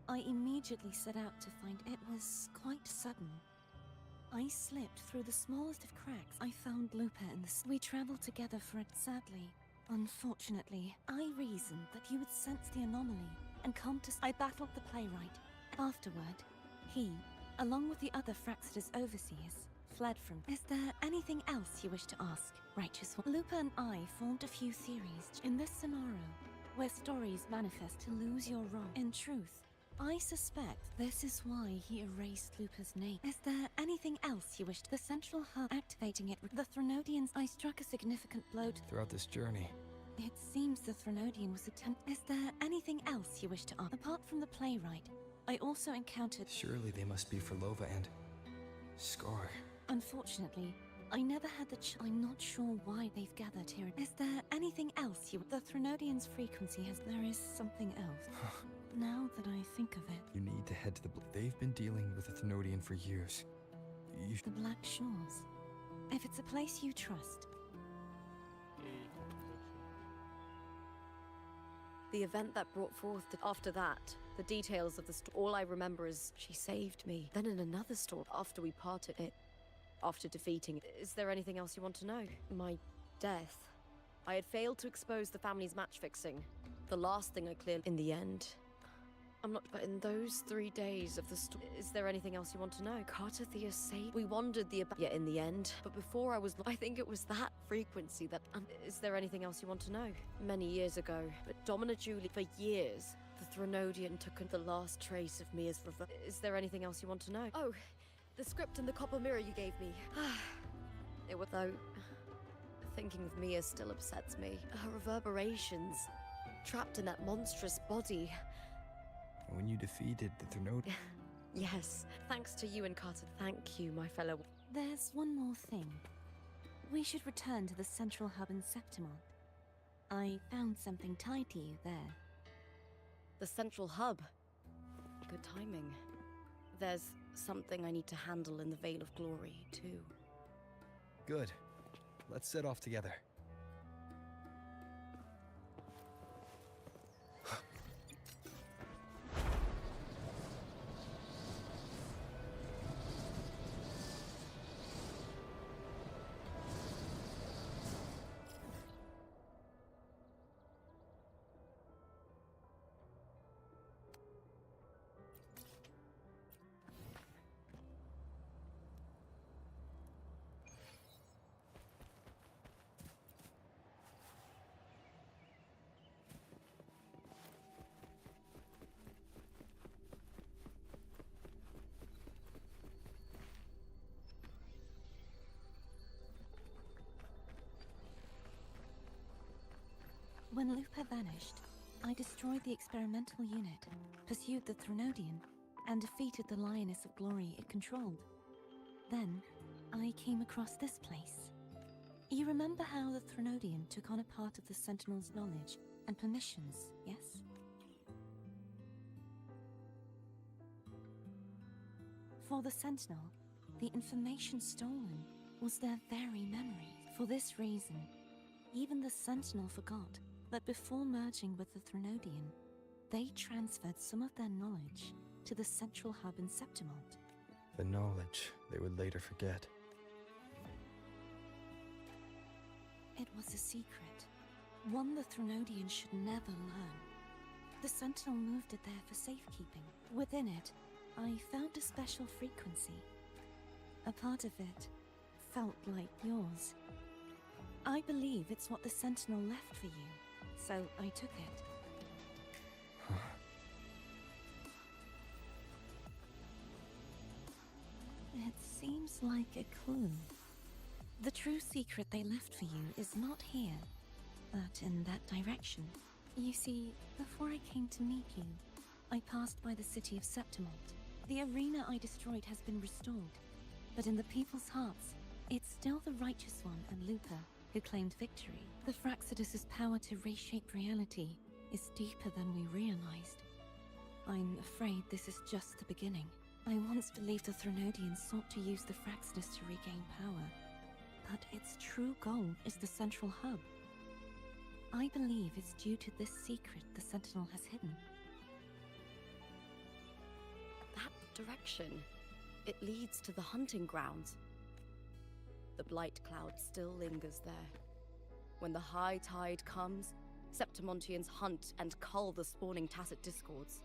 D: I immediately set out to find it was quite sudden. I slipped through the smallest of cracks. I found Lupa in the... We traveled together for it. Sadly, unfortunately, I reasoned that you would sense the anomaly and come to... I battled the playwright. Afterward, he, along with the other Fraxidus overseers, fled from... Is there anything else you wish to ask, Righteous One? Lupa and I formed a few theories in this scenario, where stories manifest to lose your role. In truth, I suspect this is why he erased Lupa's name. Is there anything else you wished? The central hub activating it. The Threnodians. I struck a significant blow to...
B: Throughout this journey,
D: It seems the Threnodian was attempt. Is there anything else you wish to ask? Apart from the playwright, I also encountered...
B: surely they must be for Lova and... Scar.
D: Unfortunately, I never had the I'm not sure why they've gathered here. Is there anything else you... The Threnodian's frequency has... There is something else. Now that I think of it...
B: You need to head to the... They've been dealing with the Thenodian for years. You...
D: The Black Shores. If it's a place you trust...
A: The event that brought forth after that, the details of the story. All I remember is she saved me. Then in another story, after we parted it, after defeating it. Is there anything else you want to know? My death. I had failed to expose the family's match fixing. The last thing I cleared in the end. I'm not, but in those 3 days of the story, is there anything else you want to know? Carter Thea saved. We wandered the yeah, in the end. But before I was, I think it was that frequency that. Is there anything else you want to know? Many years ago, but Domina Julie, for years, the Threnodian took the last trace of me as. Is there anything else you want to know? Oh, the script and the copper mirror you gave me. It was though. Thinking of Mia still upsets me. Her reverberations, trapped in that monstrous body.
B: When you defeated the Thenodian...
A: Yes, thanks to you and Carter. Thank you, my fellow...
D: There's one more thing. We should return to the central hub in Septimont. I found something tied to you there.
A: The central hub? Good timing. There's something I need to handle in the Veil of Glory, too.
B: Good. Let's set off together.
D: When Lupa vanished, I destroyed the experimental unit, pursued the Threnodian, and defeated the Lioness of Glory it controlled. Then, I came across this place. You remember how the Threnodian took on a part of the Sentinel's knowledge and permissions, yes? For the Sentinel, the information stolen was their very memory. For this reason, even the Sentinel forgot that before merging with the Threnodian, they transferred some of their knowledge to the central hub in Septimont.
B: The knowledge they would later forget.
D: It was a secret, one the Threnodian should never learn. The Sentinel moved it there for safekeeping. Within it, I found a special frequency. A part of it felt like yours. I believe it's what the Sentinel left for you, so I took it. It seems like a clue. The true secret they left for you is not here, but in that direction. You see, before I came to meet you, I passed by the city of Septimont. The arena I destroyed has been restored, but in the people's hearts, it's still the Righteous One and Lupa who claimed victory. The Fraxidus' power to reshape reality is deeper than we realized. I'm afraid this is just the beginning. I once believed the Threnodians sought to use the Fraxidus to regain power, but its true goal is the central hub. I believe it's due to this secret the Sentinel has hidden.
A: That direction. It leads to the hunting grounds. The blight cloud still lingers there. When the high tide comes, Septimontians hunt and cull the spawning Tacit Discords.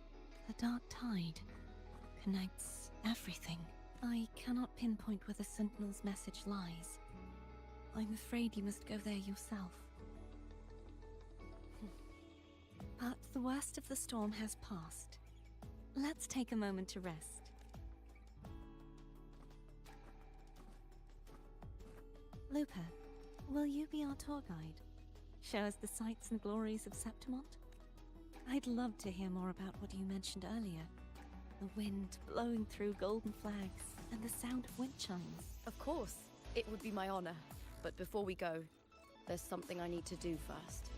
D: The dark tide connects everything. I cannot pinpoint where the Sentinel's message lies. I'm afraid you must go there yourself. But the worst of the storm has passed. Let's take a moment to rest. Lupa, will you be our tour guide? Show us the sights and glories of Septimont? I'd love to hear more about what you mentioned earlier. The wind blowing through golden flags and the sound of wind chimes.
A: Of course, it would be my honor. But before we go, there's something I need to do first.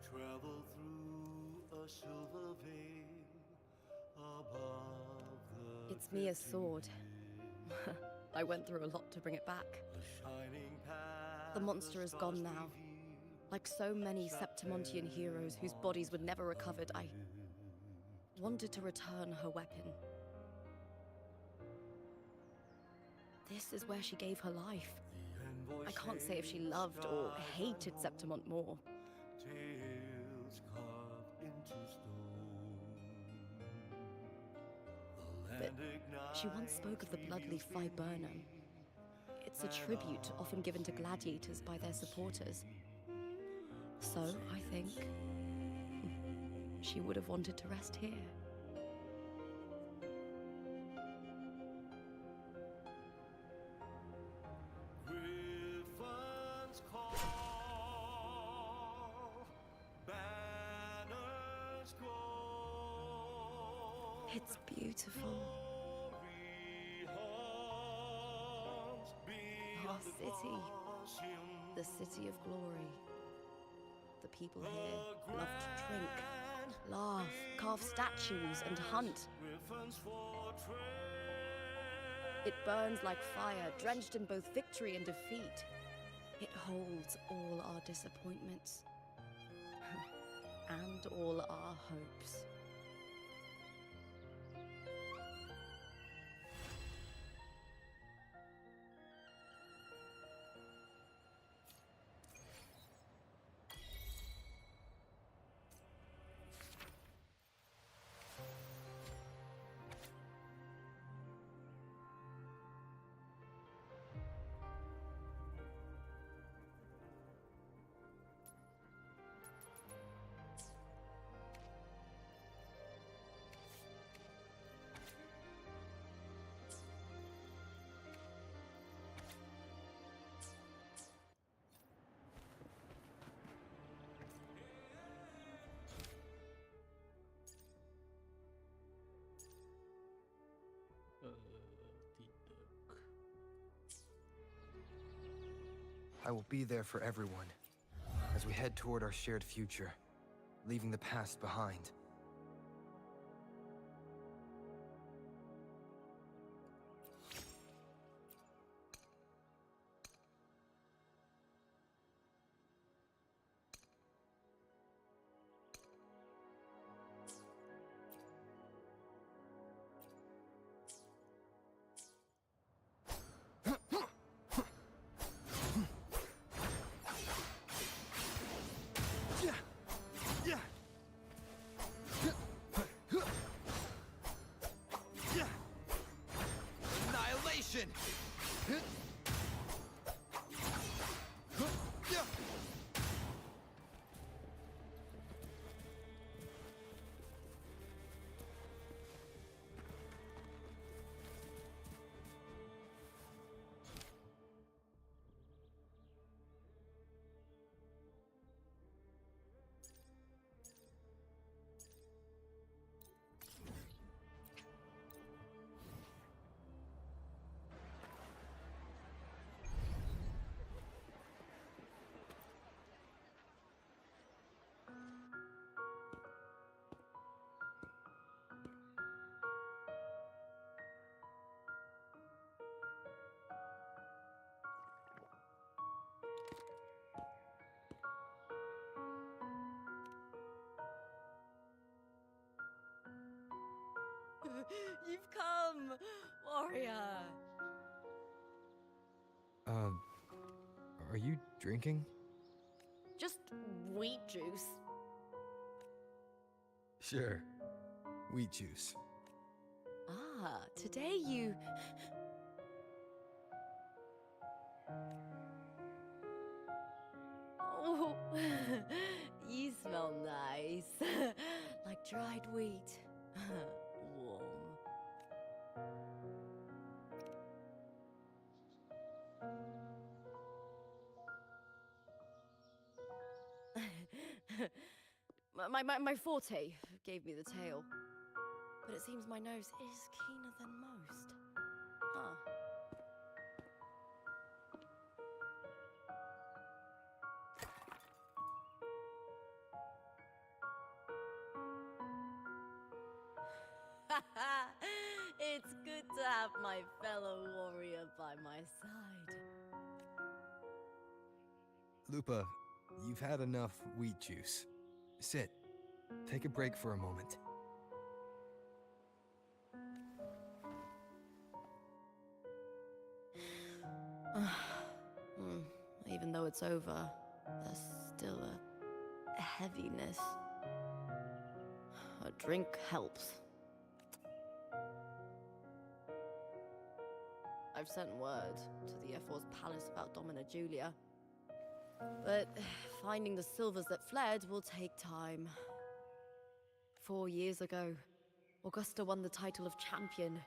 M: Travel through a silver veil above the
A: It's Mia's sword. I went through a lot to bring it back. The monster is gone now. Like so many Septimontian heroes whose bodies were never recovered, I wanted to return her weapon. This is where she gave her life. I can't say if she loved or hated Septimont more.
M: Tales carved into stone.
A: But she once spoke of the bloodleaf viburnum. It's a tribute often given to gladiators by their supporters. So, I think, she would have wanted to rest here.
M: Griffins call, banners go.
A: It's beautiful. Our city. The city of glory. The people here love to drink, laugh, carve statues, and hunt. It burns like fire, drenched in both victory and defeat. It holds all our disappointments. And all our hopes.
B: I will be there for everyone as we head toward our shared future, leaving the past behind.
A: You've come, warrior.
B: Are you drinking?
A: Just wheat juice.
B: Sure. Wheat juice.
A: Ah, today you... Oh, you smell nice. Like dried wheat. Warm. My forte gave me the tail. But it seems my nose is keener than most. Huh. It's good to have my fellow warrior by my side.
B: Lupa, you've had enough wheat juice. Sit. Take a break for a moment.
A: Even though it's over, there's still a heaviness. A drink helps. I've sent word to the F4's palace about Domina Julia. But finding the silvers that fled will take time. 4 years ago, Augusta won the title of champion.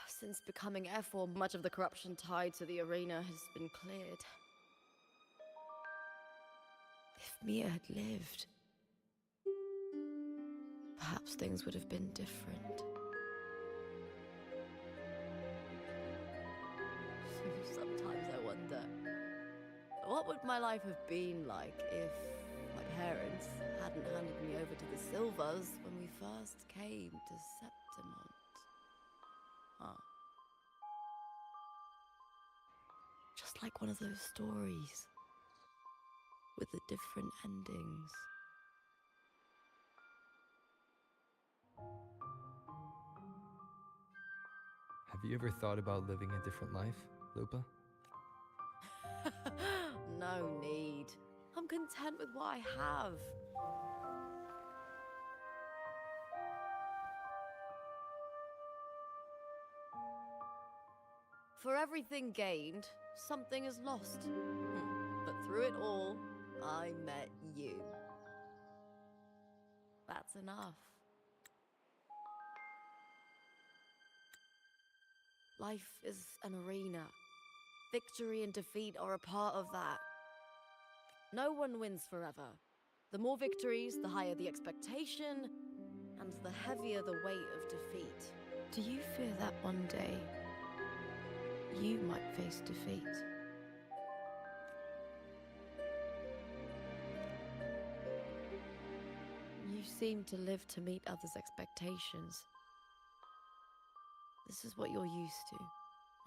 A: Since becoming F4, much of the corruption tied to the arena has been cleared. If Mia had lived, perhaps things would have been different. Sometimes I wonder, what would my life have been like if my parents hadn't handed me over to the Silvers when we first came to Septimont? Huh. Just like one of those stories, with the different endings.
B: Have you ever thought about living a different life, Lupa?
A: No need. I'm content with what I have. For everything gained, something is lost. But through it all, I met you. That's enough. Life is an arena. Victory and defeat are a part of that. No one wins forever. The more victories, the higher the expectation, and the heavier the weight of defeat. Do you fear that one day you might face defeat? You seem to live to meet others' expectations. This is what you're used to,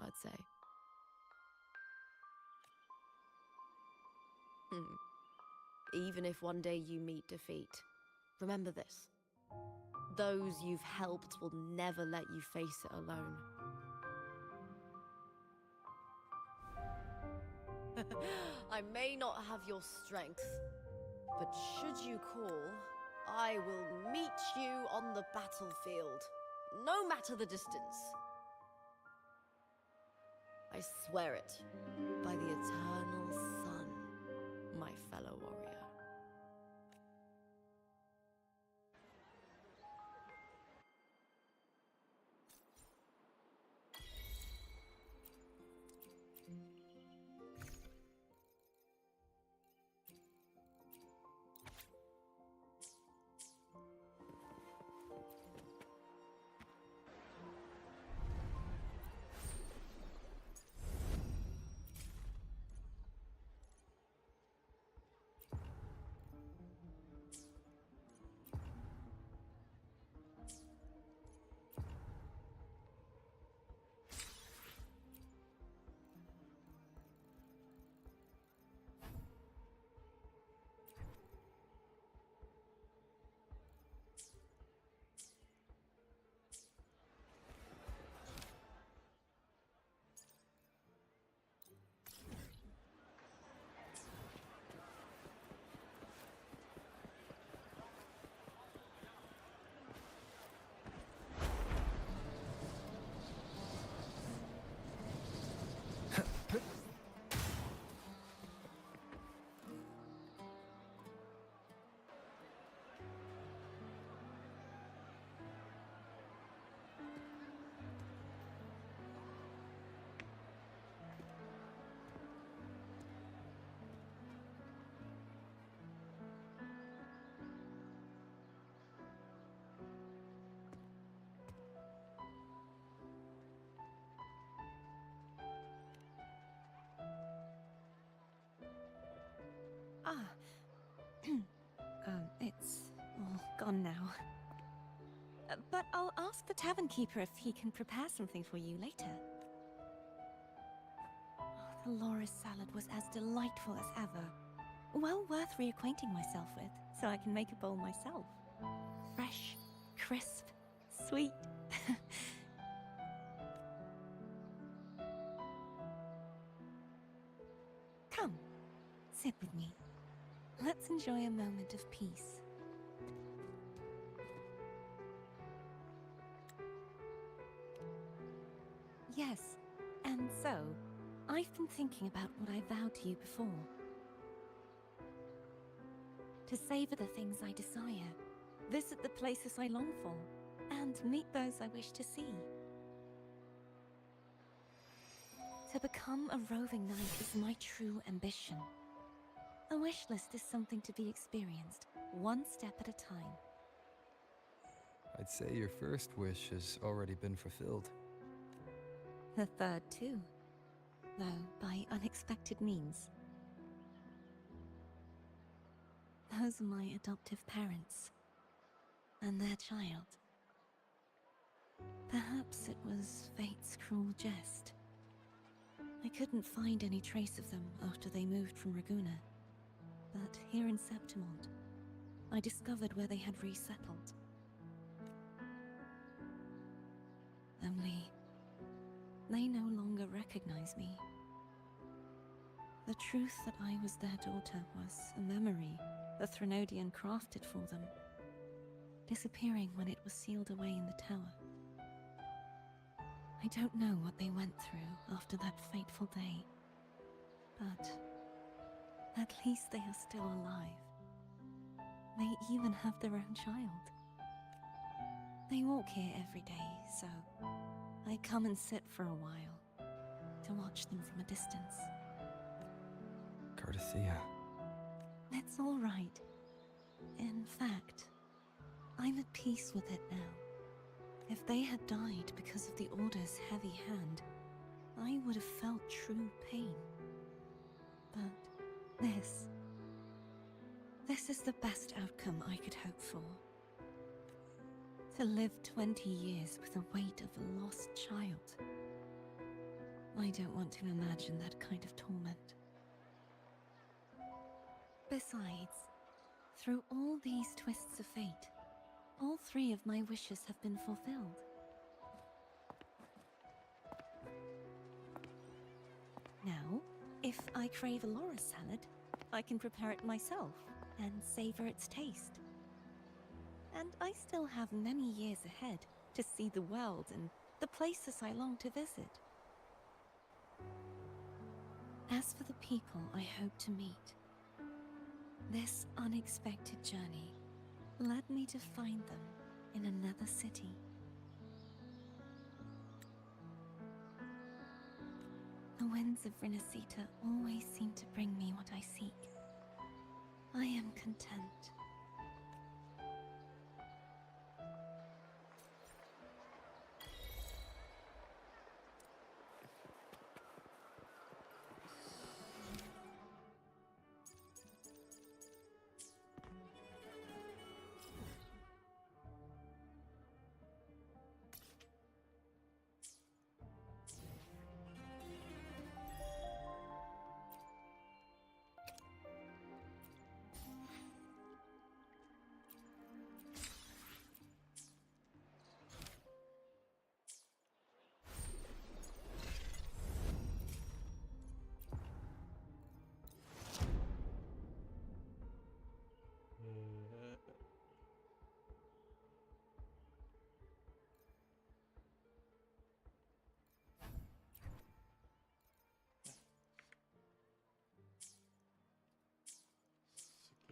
A: I'd say. Even if one day you meet defeat, remember this. Those you've helped will never let you face it alone. I may not have your strength, but should you call, I will meet you on the battlefield, no matter the distance. I swear it, by the eternal sun, my fellow warrior.
D: gone now. But I'll ask the tavern keeper if he can prepare something for you later. Oh, the loris salad was as delightful as ever. Well worth reacquainting myself with, so I can make a bowl myself. Fresh, crisp, sweet. Come, sit with me. Let's enjoy a moment of peace. Yes, and so, I've been thinking about what I vowed to you before. To savor the things I desire, visit the places I long for, and meet those I wish to see. To become a roving knight is my true ambition. A wish list is something to be experienced, one step at a time.
B: I'd say your first wish has already been fulfilled.
D: The third too, though by unexpected means. Those are my adoptive parents, and their child. Perhaps it was fate's cruel jest. I couldn't find any trace of them after they moved from Raguna, but here in Septimont, I discovered where they had resettled. Only, they no longer recognize me. The truth that I was their daughter was a memory the Threnodian crafted for them, disappearing when it was sealed away in the tower. I don't know what they went through after that fateful day, but at least they are still alive. They even have their own child. They walk here every day, so I come and sit for a while to watch them from a distance.
B: Cardathea.
D: It's all right. In fact, I'm at peace with it now. If they had died because of the Order's heavy hand, I would have felt true pain. But this is the best outcome I could hope for. To live 20 years with the weight of a lost child. I don't want to imagine that kind of torment. Besides, through all these twists of fate, all three of my wishes have been fulfilled. Now, if I crave a loris salad, I can prepare it myself and savor its taste. And I still have many years ahead to see the world and the places I long to visit. As for the people I hope to meet, this unexpected journey led me to find them in another city. The winds of Rinascita always seem to bring me what I seek. I am content.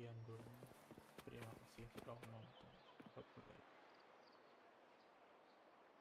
N: Sekian dulu. Terima kasih telah menonton. Bye-bye.